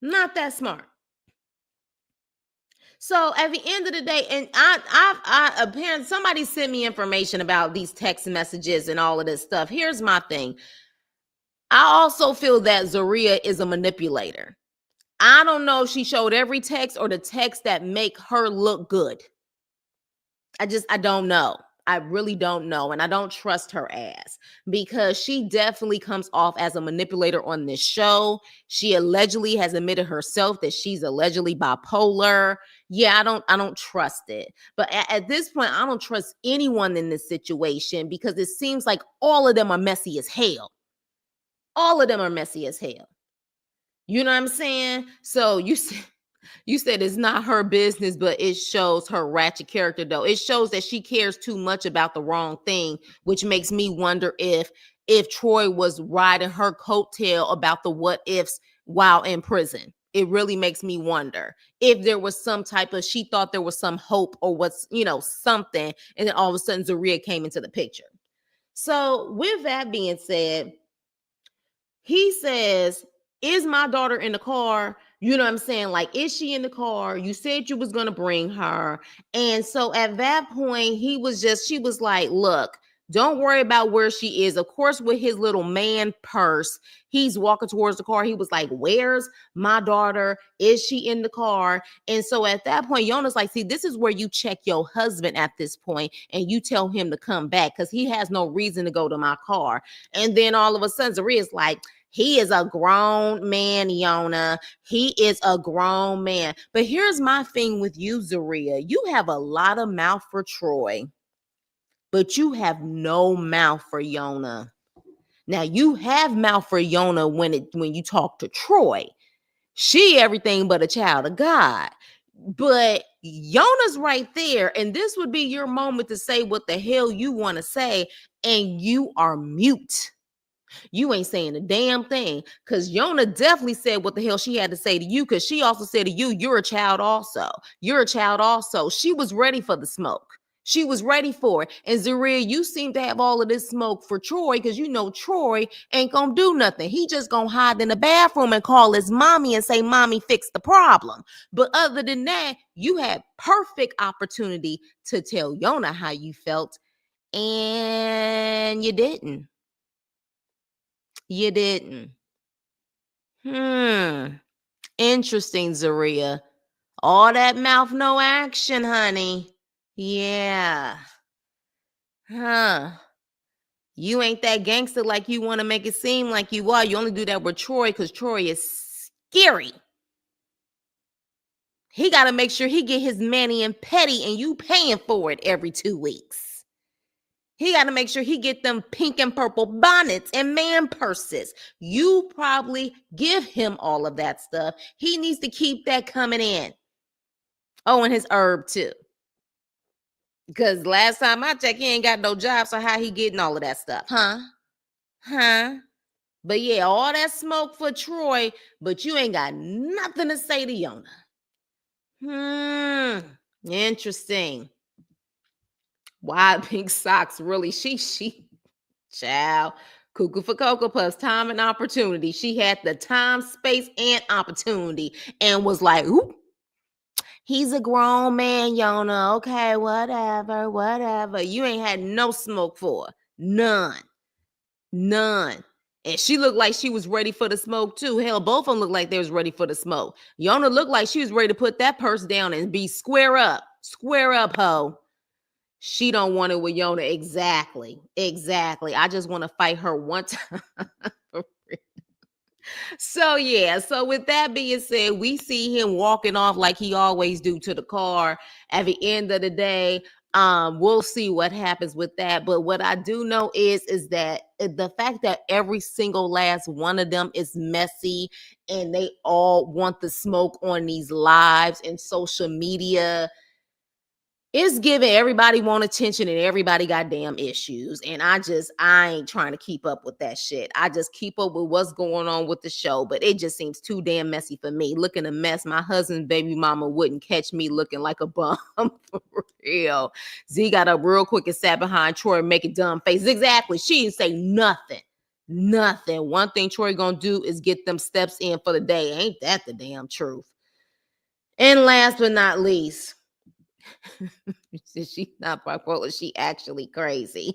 Speaker 1: Not that smart. So at the end of the day, and I apparently somebody sent me information about these text messages and all of this stuff. Here's my thing. I also feel that Zeruiah is a manipulator. I don't know if she showed every text or the text that make her look good. I don't know. I really don't know. And I don't trust her ass because she definitely comes off as a manipulator on this show. She allegedly has admitted herself that she's allegedly bipolar. Yeah, I don't trust it. But at this point, I don't trust anyone in this situation because it seems like all of them are messy as hell. All of them are messy as hell. You know what I'm saying? So you said it's not her business, but it shows her ratchet character, though. It shows that she cares too much about the wrong thing, which makes me wonder if Troy was riding her coattail about the what ifs while in prison. It really makes me wonder if there was some type of, she thought there was some hope or what's, something. And then all of a sudden Zeruiah came into the picture. So with that being said, he says, is my daughter in the car? You know what I'm saying? Like, is she in the car? You said you was going to bring her. And so at that point, she was like, look, don't worry about where she is. Of course, with his little man purse, he's walking towards the car. He was like, where's my daughter? Is she in the car? And so at that point, Yona's like, see, this is where you check your husband at this point and you tell him to come back because he has no reason to go to my car. And then all of a sudden, Zeruiah's like, he is a grown man, Yona. He is a grown man. But here's my thing with you, Zeruiah. You have a lot of mouth for Troy, but you have no mouth for Yona. Now, you have mouth for Yona when you talk to Troy. She everything but a child of God. But Yona's right there, and this would be your moment to say what the hell you want to say, and you are mute. You ain't saying a damn thing because Yona definitely said what the hell she had to say to you because she also said to you, you're a child also. You're a child also. She was ready for the smoke. She was ready for it. And Zeruiah, you seem to have all of this smoke for Troy because you know Troy ain't going to do nothing. He just going to hide in the bathroom and call his mommy and say, mommy, fix the problem. But other than that, you had perfect opportunity to tell Yona how you felt and you didn't. You didn't. Interesting, Zeruiah. All that mouth, no action, honey. Yeah. Huh. You ain't that gangster like you want to make it seem like you are. You only do that with Troy because Troy is scary. He got to make sure he get his mani and petty and you paying for it every 2 weeks. He got to make sure he get them pink and purple bonnets and man purses. You probably give him all of that stuff. He needs to keep that coming in. Oh, and his herb too. Because last time I checked, he ain't got no job. So how he getting all of that stuff? Huh? But yeah, all that smoke for Troy, but you ain't got nothing to say to Yona. Interesting. Why pink socks? Really? She child. Cuckoo for Cocoa Puffs, time and opportunity. She had the time, space, and opportunity and was like, ooh, he's a grown man, Yona. Okay, whatever. You ain't had no smoke for her. None. And she looked like she was ready for the smoke too. Hell, both of them looked like they was ready for the smoke. Yona looked like she was ready to put that purse down and be square up. Square up, ho. She don't want it with Yona. Exactly. I just want to fight her one time. So with that being said, we see him walking off like he always do to the car. At the end of the day, we'll see what happens with that. But what I do know is that the fact that every single last one of them is messy and they all want the smoke on these lives and social media, It's giving everybody want attention and everybody got damn issues. And I ain't trying to keep up with that shit. I just keep up with what's going on with the show, but it just seems too damn messy for me. Looking a mess, my husband's baby mama wouldn't catch me looking like a bum for real. Z got up real quick and sat behind Troy making dumb faces. Exactly. She didn't say nothing. Nothing. One thing Troy gonna do is get them steps in for the day. Ain't that the damn truth? And last but not least, she's not bipolar. She actually crazy.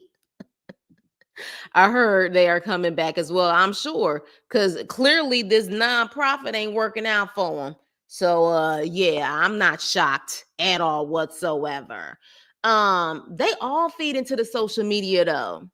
Speaker 1: I heard they are coming back as well. I'm sure because clearly this nonprofit ain't working out for them. So yeah, I'm not shocked at all whatsoever. They all feed into the social media though.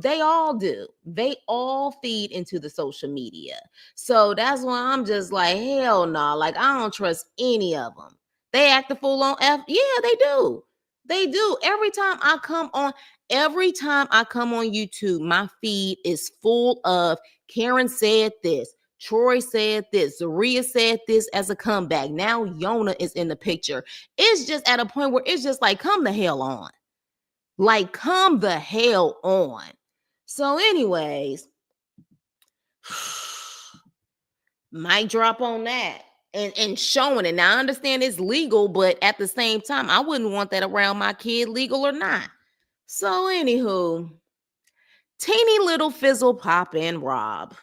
Speaker 1: They all do. They all feed into the social media. So that's why I'm just like, hell no. Nah. Like, I don't trust any of them. They act the fool on F. Yeah, they do. They do. Every time I come on YouTube, my feed is full of Karen said this. Troy said this. Zeruiah said this as a comeback. Now Yona is in the picture. It's just at a point where it's just like, come the hell on. Like, come the hell on. So, anyways, mic drop on that and showing it. Now, I understand it's legal, but at the same time, I wouldn't want that around my kid, legal or not. So, anywho, teeny little fizzle pop and Rob.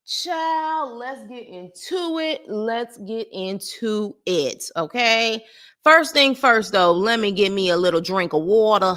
Speaker 1: Child, let's get into it. Let's get into it. Okay. First thing first, though, let me get me a little drink of water.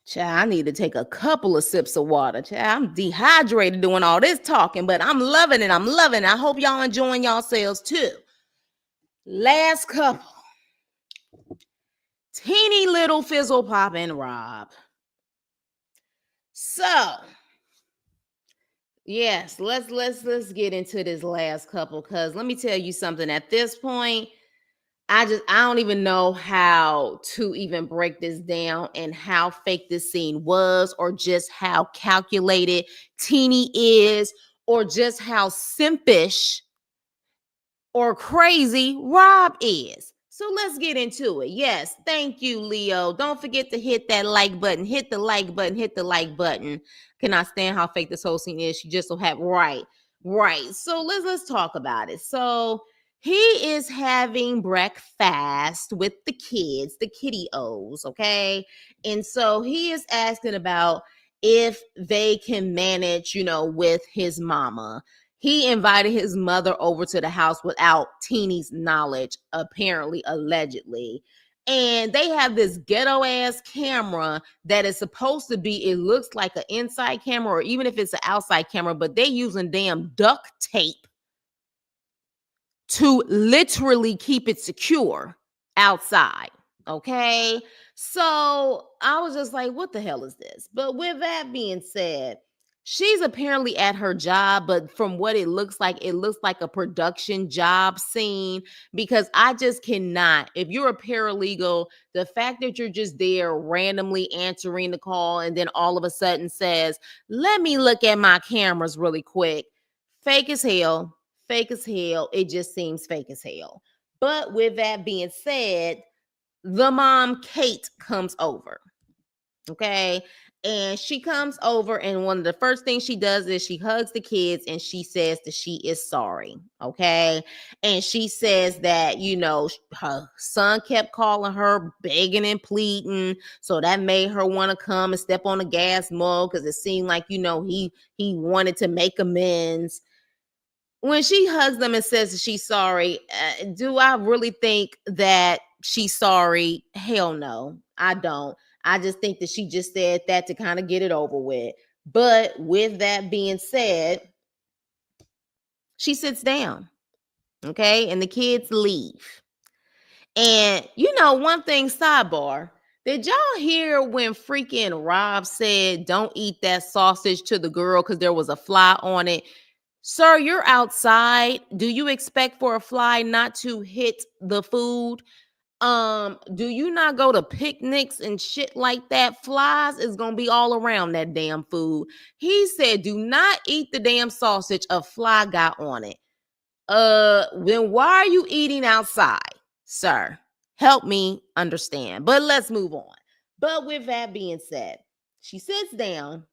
Speaker 1: Child, I need to take a couple of sips of water. Child, I'm dehydrated doing all this talking, but I'm loving it. I'm loving it. I hope y'all enjoying yourselves too. Last couple. Teeny little fizzle pop and Rob. So, yes, let's get into this last couple because let me tell you something. At this point, I don't even know how to even break this down and how fake this scene was, or just how calculated Teenie is, or just how simpish or crazy Rob is. So let's get into it. Yes, thank you, Leo. Don't forget to hit that like button. Hit the like button. Hit the like button. Cannot stand how fake this whole scene is. She just so have right. So let's talk about it. So he is having breakfast with the kids, the kitty O's, okay? And so he is asking about if they can manage, with his mama. He invited his mother over to the house without Teeny's knowledge, apparently, allegedly. And they have this ghetto ass camera that is supposed to be, it looks like an inside camera, or even if it's an outside camera, but they using damn duct tape to literally keep it secure outside. Okay. So I was just like, what the hell is this? But with that being said, she's apparently at her job, but from what it looks like a production job scene, because I just cannot. If you're a paralegal, the fact that you're just there randomly answering the call and then all of a sudden says, let me look at my cameras really quick. Fake as hell. Fake as hell. It just seems fake as hell. But with that being said, the mom, Kate, comes over. Okay. And she comes over, and one of the first things she does is she hugs the kids and she says that she is sorry. Okay. And she says that, her son kept calling her, begging and pleading. So that made her want to come and step on the gas more because it seemed like, he wanted to make amends. When she hugs them and says that she's sorry, do I really think that she's sorry? Hell no, I don't. I just think that she just said that to kind of get it over with. But with that being said, she sits down, okay, and the kids leave. And one thing, sidebar, Did y'all hear when freaking Rob said, "Don't eat that sausage" to the girl because there was a fly on it? Sir, you're outside. Do you expect for a fly not to hit the food? Do you not go to picnics and shit like that? Flies is gonna be all around that damn food. He said, "Do not eat the damn sausage a fly got on it." Then why are you eating outside, sir? Help me understand. But let's move on. But with that being said, she sits down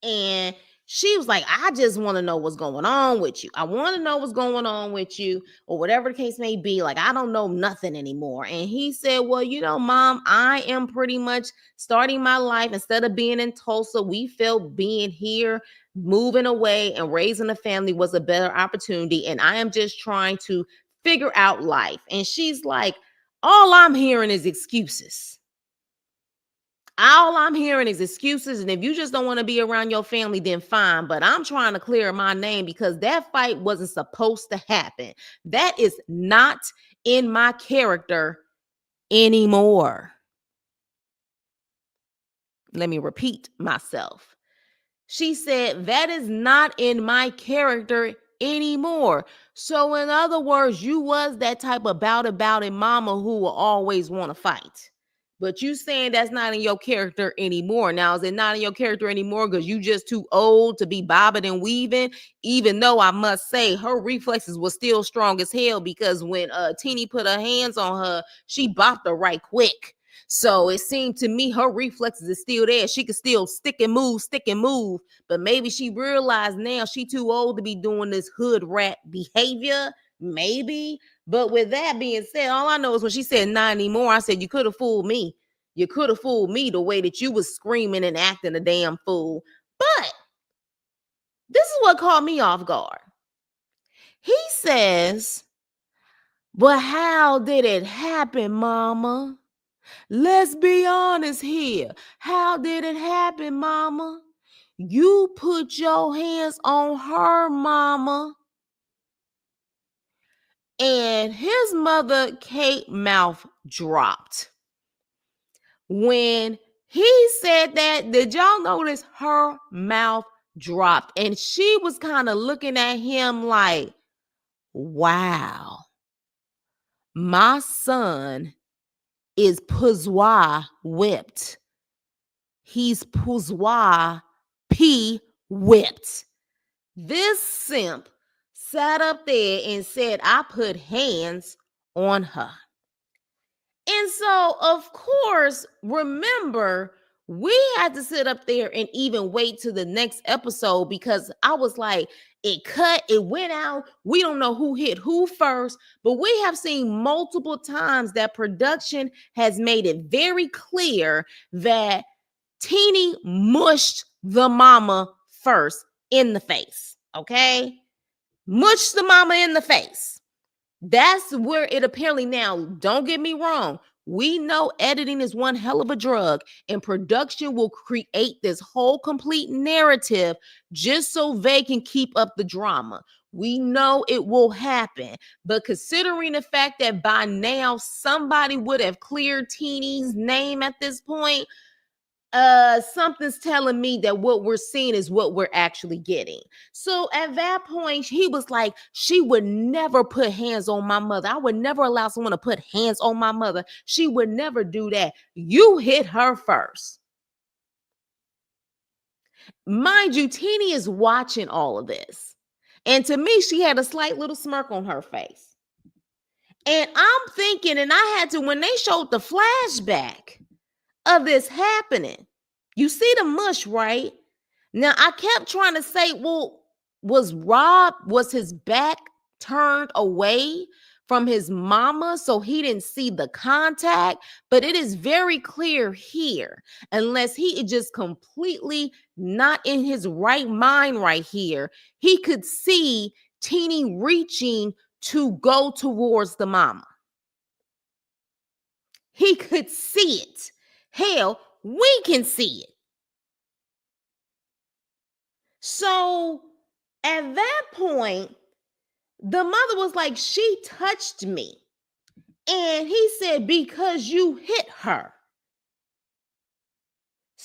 Speaker 1: and she was like, "I just want to know what's going on with you. I want to know what's going on with you, or whatever the case may be. Like, I don't know nothing anymore." And he said, "Well, Mom, I am pretty much starting my life. Instead of being in Tulsa, we felt being here, moving away, and raising a family was a better opportunity. And I am just trying to figure out life." And she's like, "All I'm hearing is excuses. All I'm hearing is excuses. And if you just don't want to be around your family, then fine. But I'm trying to clear my name because that fight wasn't supposed to happen. That is not in my character anymore." Let me repeat myself. She said, "That is not in my character anymore." So, in other words, you was that type of bout it mama who will always want to fight. But you saying that's not in your character anymore. Now, is it not in your character anymore because you just too old to be bobbing and weaving? Even though I must say her reflexes was still strong as hell, because when Teenie put her hands on her, she bopped her right quick. So it seemed to me her reflexes is still there. She could still stick and move. But maybe she realized now she too old to be doing this hood rat behavior. Maybe. But with that being said, all I know is when she said not anymore, I said, "You could have fooled me. You could have fooled me the way that you was screaming and acting a damn fool." But this is what caught me off guard. He says, "But how did it happen, mama? Let's be honest here. How did it happen, mama? You put your hands on her, mama." And his mother, Kate, mouth dropped. When he said that, did y'all notice her mouth dropped? And she was kind of looking at him like, wow, my son is puzwa whipped. He's puzwa p whipped. This simp sat up there and said, "I put hands on her." And so, of course, remember, we had to sit up there and even wait to the next episode because I was like, it cut, it went out. We don't know who hit who first, but we have seen multiple times that production has made it very clear that Teenie mushed the mama first in the face. Okay? Mushed the mama in the face. That's where it apparently now, don't get me wrong. We know editing is one hell of a drug, and production will create this whole complete narrative just so they can keep up the drama. We know it will happen, but considering the fact that by now somebody would have cleared Teeny's name at this point, something's telling me that what we're seeing is what we're actually getting. So at that point, he was like, "She would never put hands on my mother. I would never allow someone to put hands on my mother. She would never do that. You hit her first." Mind you, Teenie is watching all of this. And to me, she had a slight little smirk on her face. And I'm thinking, and I had to, when they showed the flashback of this happening, you see the mush, right? Now, I kept trying to say, well, was his back turned away from his mama so he didn't see the contact? But it is very clear here, unless he is just completely not in his right mind right here, he could see Teenie reaching to go towards the mama. He could see it. Hell, we can see it. So at that point, the mother was like, "She touched me." And he said, "Because you hit her."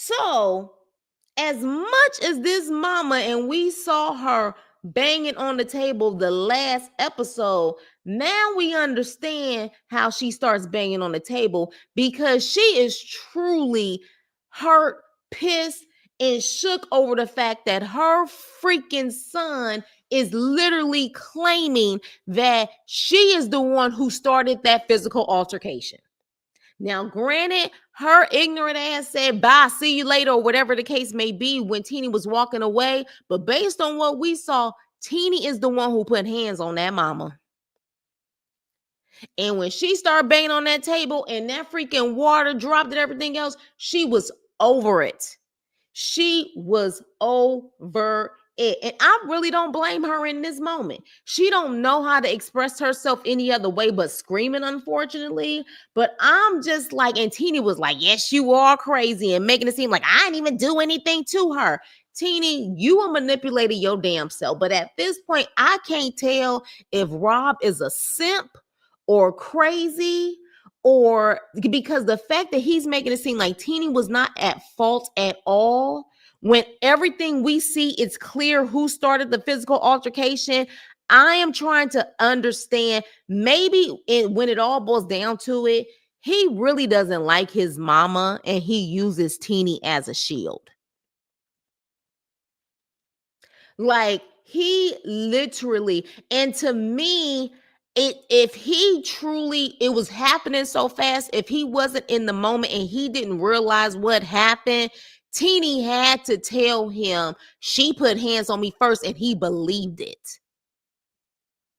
Speaker 1: So, as much as this mama, and we saw her banging on the table the last episode, now we understand how she starts banging on the table, because she is truly hurt, pissed, and shook over the fact that her freaking son is literally claiming that she is the one who started that physical altercation. Now, granted, her ignorant ass said, bye, see you later, or whatever the case may be, when Tennie was walking away. But based on what we saw, Tennie is the one who put hands on that mama. And when she started banging on that table and that freaking water dropped and everything else, she was over it. She was over it. And I really don't blame her in this moment. She don't know how to express herself any other way but screaming, unfortunately. But I'm just like, and Tennie was like, yes, you are crazy, and making it seem like I didn't even do anything to her. Tennie, you are manipulating your damn self. But at this point, I can't tell if Rob is a simp or crazy, or because the fact that he's making it seem like Tennie was not at fault at all, when everything we see, it's clear who started the physical altercation. I am trying to understand, maybe when it all boils down to it, he really doesn't like his mama and he uses Tennie as a shield. Like, he literally, and to me, if he truly, it was happening so fast, if he wasn't in the moment and he didn't realize what happened, Tennie had to tell him she put hands on me first, and he believed it.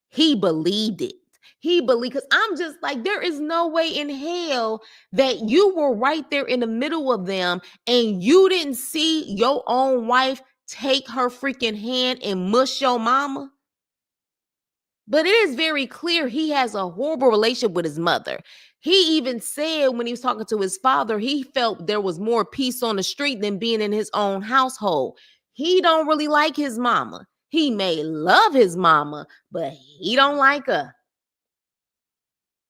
Speaker 1: He believed it. He believed, because I'm just like, there is no way in hell that you were right there in the middle of them and you didn't see your own wife take her freaking hand and mush your mama. But it is very clear he has a horrible relationship with his mother. He even said when he was talking to his father, he felt there was more peace on the street than being in his own household. He don't really like his mama. He may love his mama, but he don't like her.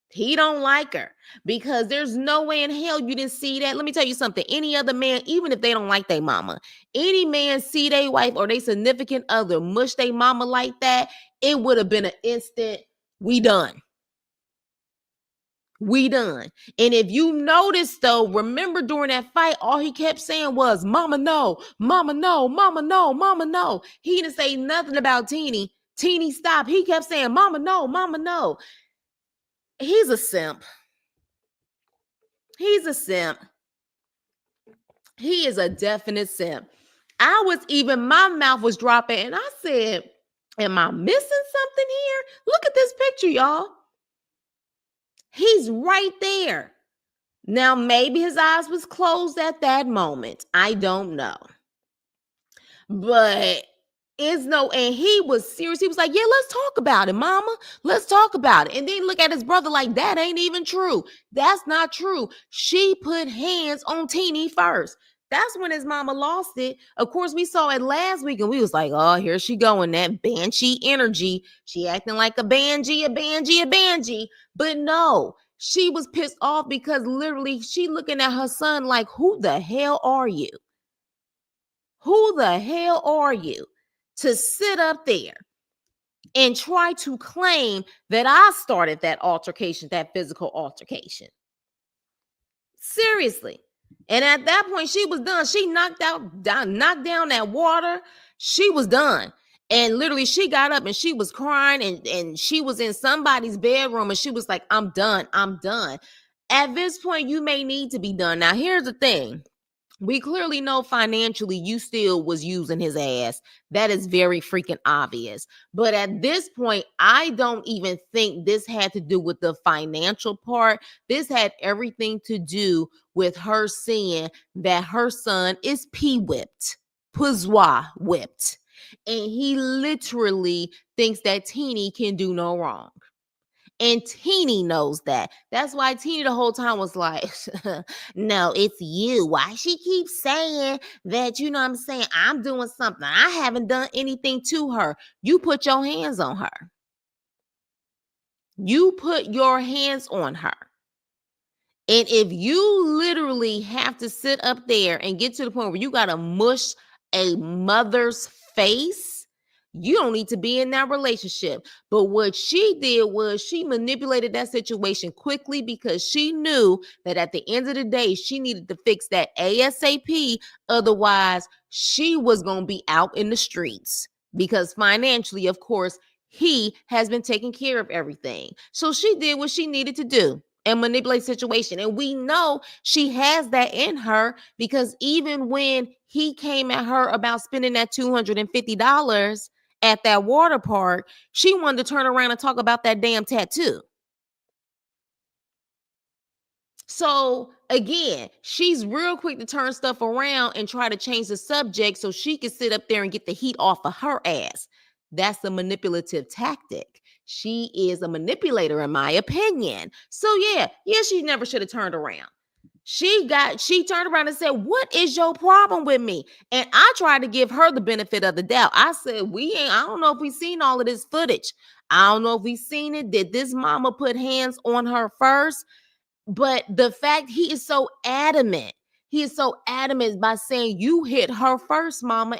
Speaker 1: He don't like her, because there's no way in hell you didn't see that. Let me tell you something. Any other man, even if they don't like their mama, any man see their wife or their significant other mush their mama like that, it would have been an instant, we done. We done. And if you notice, though, remember during that fight, all he kept saying was, mama, no, mama, no, mama, no, mama, no. He didn't say nothing about Tennie. Tennie, stop. He kept saying, mama, no, mama, no. He's a simp. He's a simp. He is a definite simp. I was even, my mouth was dropping, and I said, am I missing something here? Look at this picture, y'all. He's right there. Now, maybe his eyes was closed at that moment. I don't know. But it's no, and he was serious. He was like, yeah, let's talk about it, mama. Let's talk about it. And then look at his brother like, that ain't even true. That's not true. She put hands on Tennie first. That's when his mama lost it. Of course, we saw it last week, and we was like, oh, here she going, that banshee energy. She acting like a banshee, a banshee, a banshee. But no, she was pissed off because literally she looking at her son like, who the hell are you? Who the hell are you to sit up there and try to claim that I started that altercation, that physical altercation? Seriously. And at that point, she was done. She knocked down that water. She was done. And literally, she got up and she was crying, and she was in somebody's bedroom, and she was like, I'm done. I'm done. At this point, you may need to be done. Now, here's the thing. We clearly know financially you still was using his ass. That is very freaking obvious. But at this point, I don't even think this had to do with the financial part. This had everything to do with her seeing that her son is whipped, puzwa whipped. And he literally thinks that Tennie can do no wrong. And Tennie knows that. That's why Tennie the whole time was like, no, it's you. Why she keeps saying that, you know what I'm saying? I'm doing something. I haven't done anything to her. You put your hands on her. You put your hands on her. And if you literally have to sit up there and get to the point where you got to mush a mother's face, you don't need to be in that relationship. But what she did was she manipulated that situation quickly because she knew that at the end of the day, she needed to fix that ASAP. Otherwise, she was going to be out in the streets because financially, of course, he has been taking care of everything. So she did what she needed to do and manipulate situation. And we know she has that in her because even when he came at her about spending that $250 at that water park, she wanted to turn around and talk about that damn tattoo. So again, she's real quick to turn stuff around and try to change the subject so she can sit up there and get the heat off of her ass. That's a manipulative tactic. She is a manipulator, in my opinion. So yeah, she never should have turned around. She turned around and said, "What is your problem with me?" And I tried to give her the benefit of the doubt. I said, I don't know if we seen all of this footage. I don't know if we seen it. Did this mama put hands on her first? But the fact he is so adamant by saying you hit her first, mama,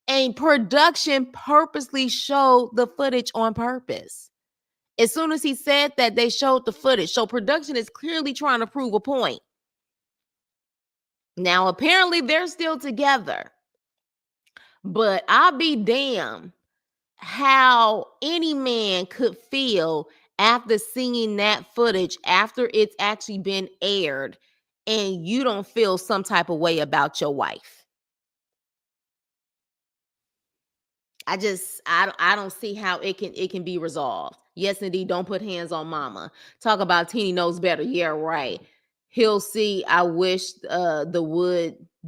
Speaker 1: and production purposely showed the footage on purpose. As soon as he said that, they showed the footage. So production is clearly trying to prove a point. Now, apparently they're still together, but I'll be damned how any man could feel after seeing that footage, after it's actually been aired, and you don't feel some type of way about your wife. I don't see how it can be resolved. Yes, indeed. Don't put hands on mama. Talk about Teenie knows better. Yeah, right. He'll see. I wish the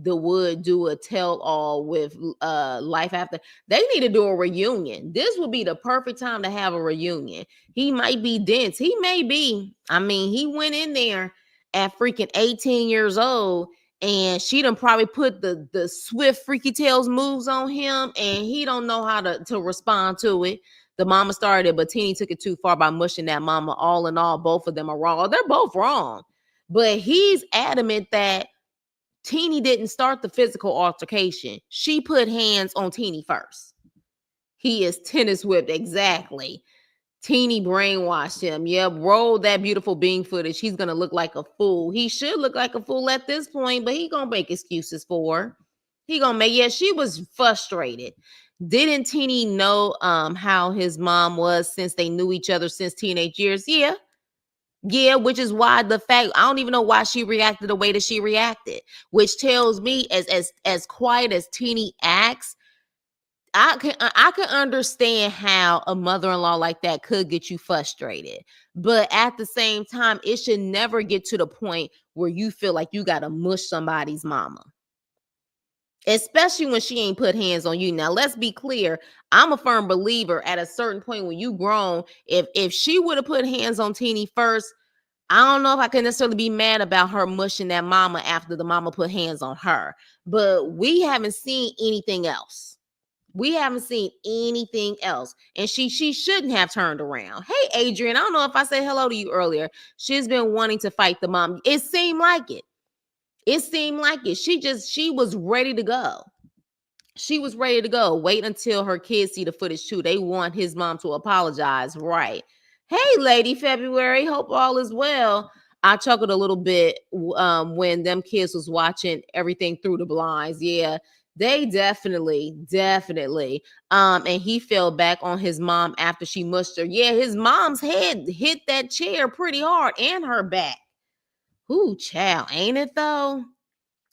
Speaker 1: would do a tell all with life after. They need to do a reunion. This would be the perfect time to have a reunion. He might be dense. He may be. I mean, he went in there at freaking 18 years old, and she done probably put the swift freaky tails moves on him, and he don't know how to respond to it. The mama started it, but Teenie took it too far by mushing that mama. All in all, both of them are wrong. They're both wrong. But he's adamant that Teenie didn't start the physical altercation. She put hands on Teenie first. He is tennis whipped. Exactly. Teenie brainwashed him. Yep, roll that beautiful bean footage. He's gonna look like a fool. He should look like a fool at this point, but he gonna make excuses for her. He gonna make. Yeah, she was frustrated. Didn't Teenie know how his mom was since they knew each other since teenage years? Yeah, which is why the fact I don't even know why she reacted the way that she reacted, which tells me as quiet as Teenie acts, I can understand how a mother-in-law like that could get you frustrated. But at the same time, it should never get to the point where you feel like you got to mush somebody's mama. Especially when she ain't put hands on you. Now, let's be clear. I'm a firm believer at a certain point when you grown, if she would have put hands on Teenie first, I don't know if I can necessarily be mad about her mushing that mama after the mama put hands on her. But we haven't seen anything else. We haven't seen anything else. And she shouldn't have turned around. Hey, Adrian, I don't know if I said hello to you earlier. She's been wanting to fight the mom. It seemed like it. It seemed like it. She was ready to go. She was ready to go. Wait until her kids see the footage too. They want his mom to apologize. Right. Hey, Lady February. Hope all is well. I chuckled a little bit when them kids was watching everything through the blinds. Yeah, they definitely. And he fell back on his mom after she mushed her. Yeah, his mom's head hit that chair pretty hard and her back. Ooh, child, ain't it though?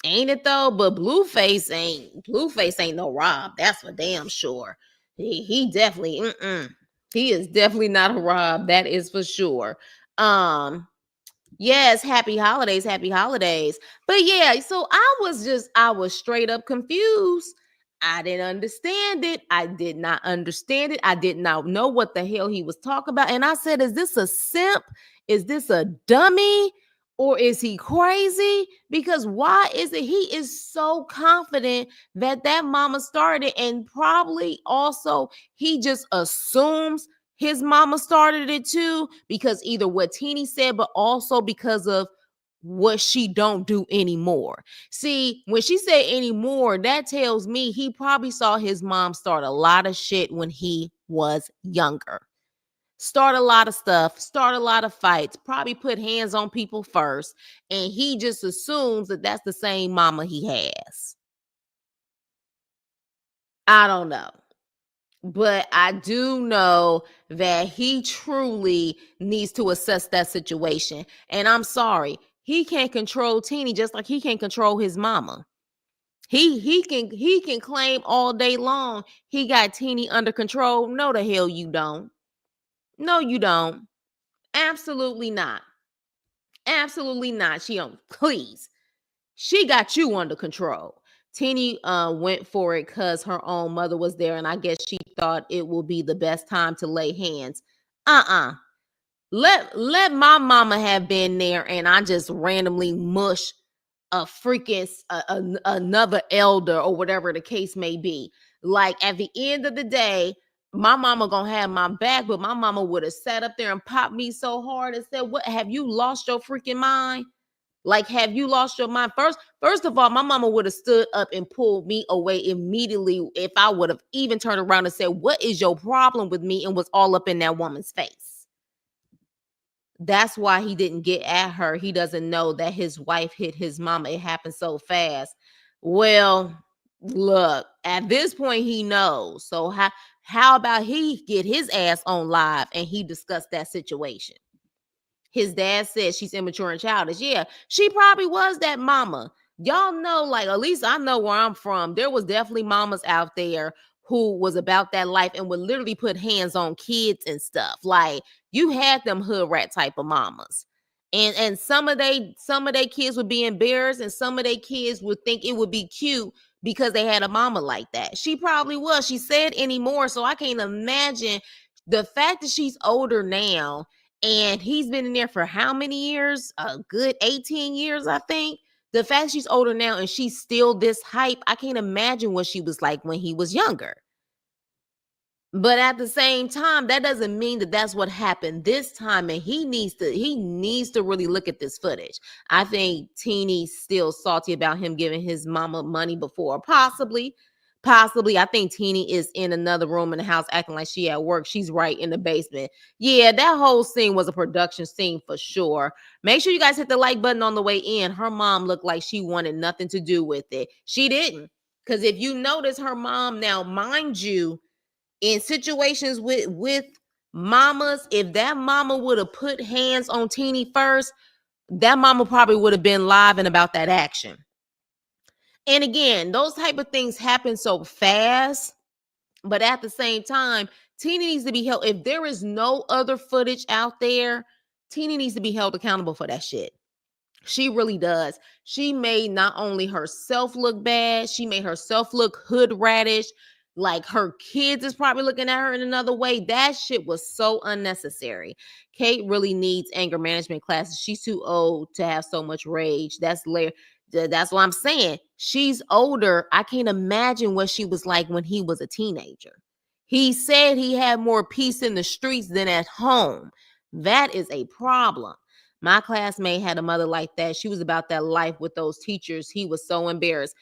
Speaker 1: Ain't it though? But Blueface ain't no Rob. That's for damn sure. He definitely he is definitely not a Rob. That is for sure. Yes, happy holidays, happy holidays. But yeah, so I was straight up confused. I didn't understand it. I did not understand it. I did not know what the hell he was talking about. And I said, is this a simp? Is this a dummy? Or is he crazy? Because why is it he is so confident that that mama started, and probably also he just assumes his mama started it too, because either what Teenie said, but also because of what she don't do anymore. See, when she said anymore, that tells me he probably saw his mom start a lot of shit when he was younger. Start a lot of stuff, start a lot of fights, probably put hands on people first, and he just assumes that that's the same mama he has. I don't know. But I do know that he truly needs to assess that situation. And I'm sorry, he can't control Teenie just like he can't control his mama. He can claim all day long he got Teenie under control. No, the hell you don't. No, you don't. Absolutely not. Absolutely not. She don't. Please. She got you under control. Teenie went for it because her own mother was there, and I guess she thought it will be the best time to lay hands. Uh-uh. Let my mama have been there, and I just randomly mush a freaking another elder or whatever the case may be. Like at the end of the day, my mama gonna have my back, but my mama would have sat up there and popped me so hard and said, "What, have you lost your freaking mind? Like, have you lost your mind?" First of all, my mama would have stood up and pulled me away immediately if I would have even turned around and said, "What is your problem with me?" and was all up in that woman's face. That's why he didn't get at her. He doesn't know that his wife hit his mama. It happened so fast. Well, look, at this point, he knows. So how about he get his ass on live and he discuss that situation? His dad said she's immature and childish. Yeah, she probably was that mama. Y'all know, like, at least I know where I'm from. There was definitely mamas out there who was about that life and would literally put hands on kids and stuff. Like, you had them hood rat type of mamas. And some of they kids would be embarrassed, and some of they kids would think it would be cute because they had a mama like that. She probably was. She said anymore, so I can't imagine the fact that she's older now and he's been in there for how many years? A good 18 years, I think. The fact she's older now and she's still this hype, I can't imagine what she was like when he was younger. But at the same time, that doesn't mean that that's what happened this time, and he needs to really look at this footage. I think Teeny's still salty about him giving his mama money before. Possibly. I think Teeny is in another room in the house acting like she at work. She's right in the basement. Yeah, that whole scene was a production scene for sure. Make sure you guys hit the like button on the way in. Her mom looked like she wanted nothing to do with it. She didn't. Because if you notice her mom now, mind you, in situations with mamas, if that mama would have put hands on Teeny first, that mama probably would have been live and about that action. And again, those type of things happen so fast, but at the same time, Teeny needs to be held. If there is no other footage out there, Teeny needs to be held accountable for that shit. She really does. She made not only herself look bad, she made herself look hood radish. Like her kids is probably looking at her in another way. That shit was so unnecessary. Kate really needs anger management classes. She's too old to have so much rage. That's what I'm saying. She's older. I can't imagine what she was like when he was a teenager. He said he had more peace in the streets than at home. That is a problem. My classmate had a mother like that. She was about that life with those teachers. He was so embarrassed.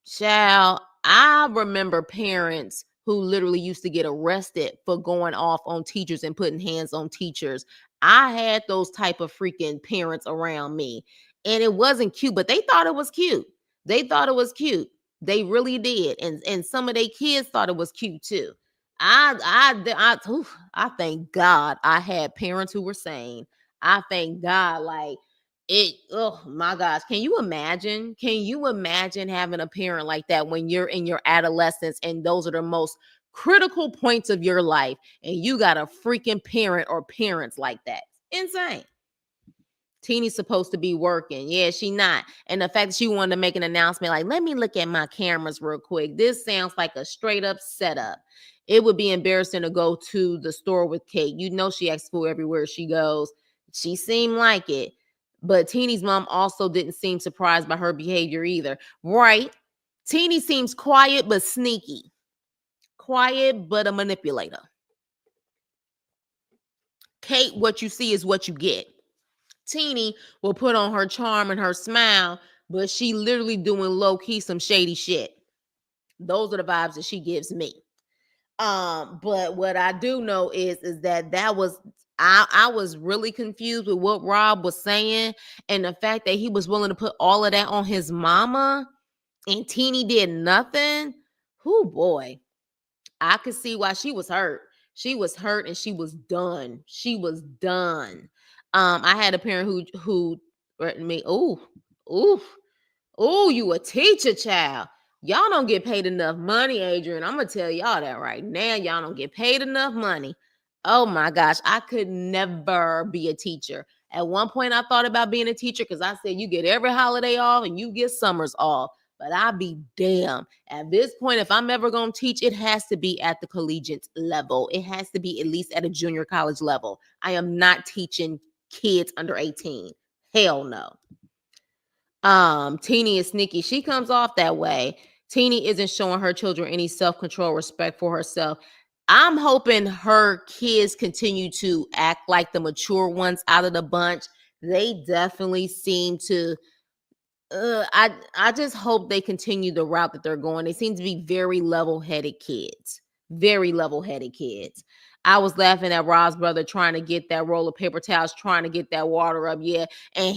Speaker 1: Child, I remember parents who literally used to get arrested for going off on teachers and putting hands on teachers. I had those type of freaking parents around me, and it wasn't cute, but they thought it was cute. They thought it was cute. They really did, and some of their kids thought it was cute too. I thank God I had parents who were sane. I thank God, like it. Oh my gosh, can you imagine? Can you imagine having a parent like that when you're in your adolescence and those are the most critical points of your life, and you got a freaking parent or parents like that? Insane. Teeny's supposed to be working. Yeah, she not. And the fact that she wanted to make an announcement like, let me look at my cameras real quick. This sounds like a straight up setup. It would be embarrassing to go to the store with Kate. You know she acts fool everywhere she goes. She seemed like it. But Teeny's mom also didn't seem surprised by her behavior either. Right? Teeny seems quiet but sneaky. Quiet but a manipulator. Kate, what you see is what you get. Teenie will put on her charm and her smile, but she literally doing low key some shady shit. Those are the vibes that she gives me. But what I do know is that was I was really confused with what Rob was saying, and the fact that he was willing to put all of that on his mama and Teenie did nothing. Oh boy, I could see why she was hurt. She was hurt and she was done. She was done. I had a parent who threatened me. Ooh, oh, you a teacher, child. Y'all don't get paid enough money, Adrian. I'm gonna tell y'all that right now. Y'all don't get paid enough money. Oh my gosh, I could never be a teacher. At one point, I thought about being a teacher because I said you get every holiday off and you get summers off. But I'll be damn. At this point, if I'm ever gonna teach, it has to be at the collegiate level. It has to be at least at a junior college level. I am not teaching kids under 18. Hell no. Teenie is sneaky. She comes off that way. Teenie isn't showing her children any self-control, respect for herself. I'm hoping her kids continue to act like the mature ones out of the bunch. They definitely seem to I just hope they continue the route that they're going. They seem to be very level-headed kids. Very level-headed kids. I was laughing at Rob's brother trying to get that roll of paper towels, trying to get that water up. Yeah. And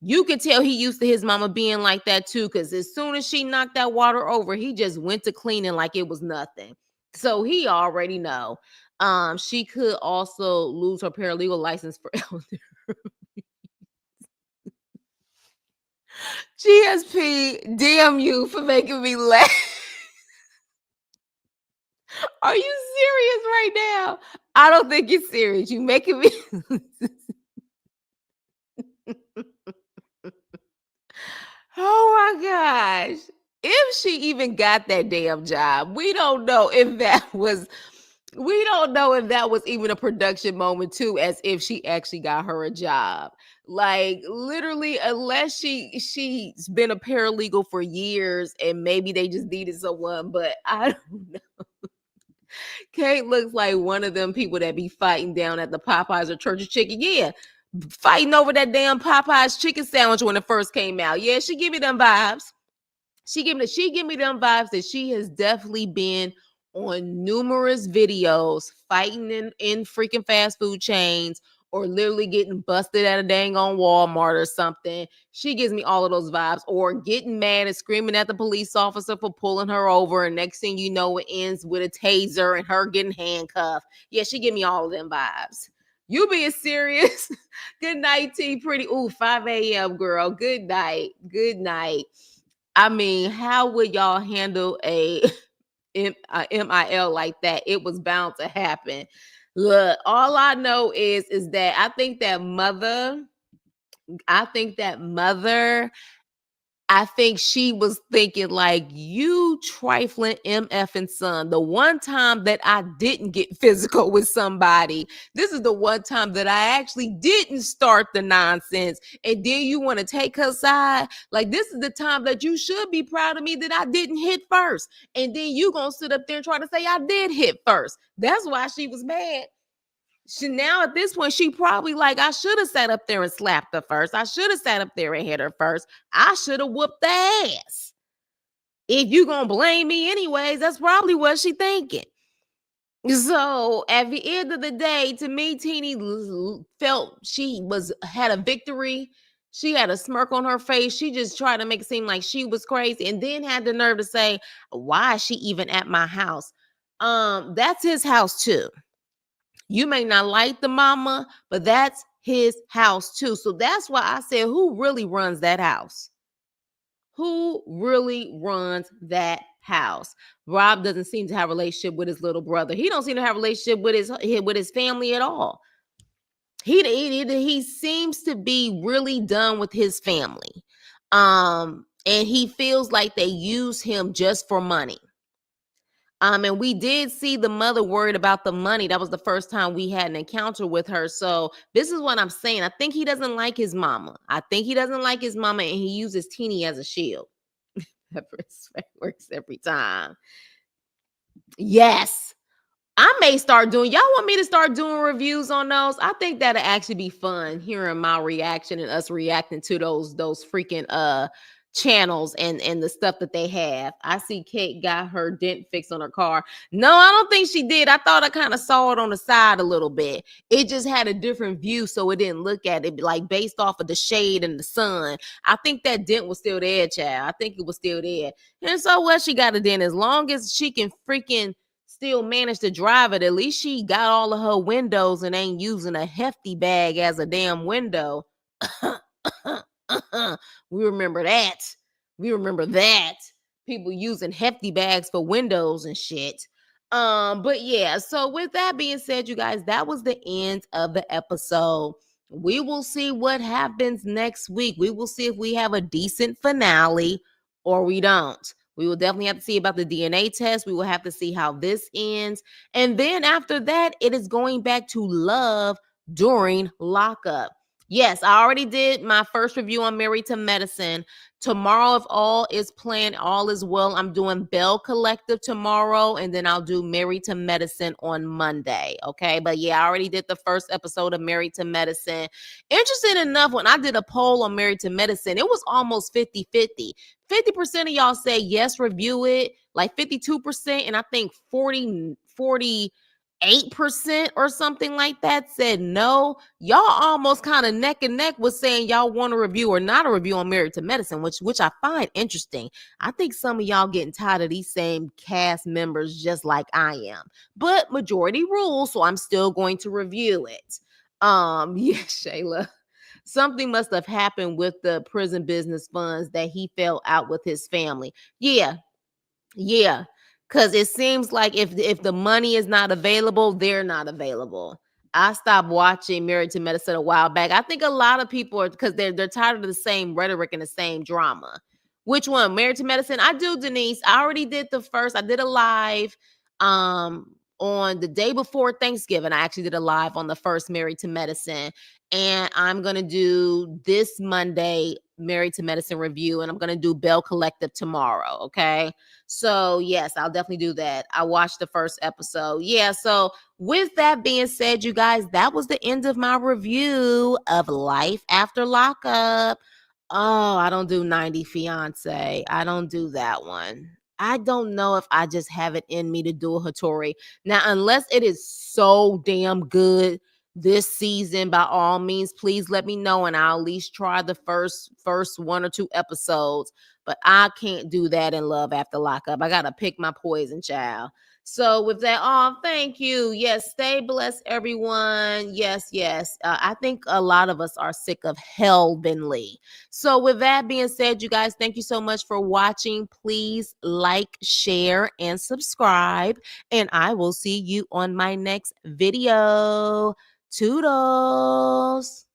Speaker 1: you could tell he used to his mama being like that too. Cause as soon as she knocked that water over, he just went to cleaning like it was nothing. So he already know. She could also lose her paralegal license for elder. GSP, damn you for making me laugh. Are you serious right now? I don't think you're serious. You making me. Oh my gosh. If she even got that damn job, we don't know if that was even a production moment too, as if she actually got her a job. Like literally, unless she's been a paralegal for years and maybe they just needed someone, but I don't know. Kate looks like one of them people that be fighting down at the Popeyes or Church of Chicken. Yeah, fighting over that damn Popeyes chicken sandwich when it first came out. Yeah, she give me them vibes. She give me them vibes that she has definitely been on numerous videos fighting in freaking fast food chains or literally getting busted at a dang on Walmart or something. She gives me all of those vibes, or getting mad and screaming at the police officer for pulling her over, and next thing you know, it ends with a taser and her getting handcuffed. Yeah, she give me all of them vibes. You being serious? Good night, T. Pretty. Ooh, 5 a.m. girl. Good night. Good night. I mean, how would y'all handle a MIL like that? It was bound to happen. Look, all I know is that I think that mother I think she was thinking like, you trifling MF and son. The one time that I didn't get physical with somebody, this is the one time that I actually didn't start the nonsense. And then you want to take her side. Like, this is the time that you should be proud of me that I didn't hit first. And then you going to sit up there and try to say I did hit first. That's why she was mad. Now at this point, she probably like, I should have sat up there and slapped her first. I should have sat up there and hit her first. I should have whooped the ass. If you gonna blame me anyways, that's probably what she thinking. So at the end of the day, to me, Teenie felt she had a victory. She had a smirk on her face. She just tried to make it seem like she was crazy, and then had the nerve to say, "Why is she even at my house?" That's his house too. You may not like the mama, but that's his house too. So that's why I said, who really runs that house? Who really runs that house? Rob doesn't seem to have a relationship with his little brother. He don't seem to have a relationship with his family at all. He seems to be really done with his family. And he feels like they use him just for money. And we did see the mother worried about the money. That was the first time we had an encounter with her. So this is what I'm saying. I think he doesn't like his mama. I think he doesn't like his mama, and he uses Teenie as a shield. That works every time. Yes. I may start doing, y'all want me to start doing reviews on those? I think that'll actually be fun, hearing my reaction and us reacting to those freaking channels and the stuff that they have. I see Kate got her dent fixed on her car. No, I don't think she did. I thought I kind of saw it on the side a little bit. It just had a different view, so it didn't look at it like based off of the shade and the sun. I think that dent was still there, child. I think it was still there. And so what, she got a dent. As long as she can freaking still managed to drive it, at least she got all of her windows and ain't using a hefty bag as a damn window. We remember that. We remember that. People using hefty bags for windows and shit. But yeah, so with that being said, you guys, that was the end of the episode. We will see what happens next week. We will see if we have a decent finale or we don't. We will definitely have to see about the DNA test. We will have to see how this ends. And then after that, it is going back to love during lockup. Yes, I already did my first review on Married to Medicine. Tomorrow, if all is planned, all is well, I'm doing Bell Collective tomorrow, and then I'll do Married to Medicine on Monday. Okay. But yeah, I already did the first episode of Married to Medicine. Interesting enough, when I did a poll on Married to Medicine, it was almost 50-50. 50% of y'all say yes, review it, like 52%, and I think 48% or something like that said no. Y'all almost kind of neck and neck with saying y'all want a review or not a review on Married to Medicine, which I find interesting. I think some of y'all getting tired of these same cast members just like I am. But majority rules, so I'm still going to review it. Yeah, Shayla. Something must have happened with the prison business funds that he fell out with his family. Yeah, yeah, because it seems like if the money is not available, they're not available. I stopped watching Married to Medicine a while back. I think a lot of people are, because they're tired of the same rhetoric and the same drama. Which one? Married to Medicine? I do, Denise. I already did the first. I did a live on the day before Thanksgiving. I actually did a live on the first Married to Medicine. And I'm gonna do this Monday Married to Medicine review, and I'm gonna do Bell Collective tomorrow. Okay. So, yes, I'll definitely do that. I watched the first episode. Yeah. So, with that being said, you guys, that was the end of my review of Life After Lockup. Oh, I don't do 90 Fiance. I don't do that one. I don't know if I just have it in me to do a Hattori. Now, unless it is so damn good this season, by all means, please let me know and I'll at least try the first one or two episodes. But I can't do that in Love After Lockup. I gotta pick my poison, child. So with that, oh, thank you. Yes, stay blessed, everyone. Yes, yes. I think a lot of us are sick of Hell Benley. So with that being said, you guys, thank you so much for watching. Please like, share, and subscribe. And I will see you on my next video. Toodles.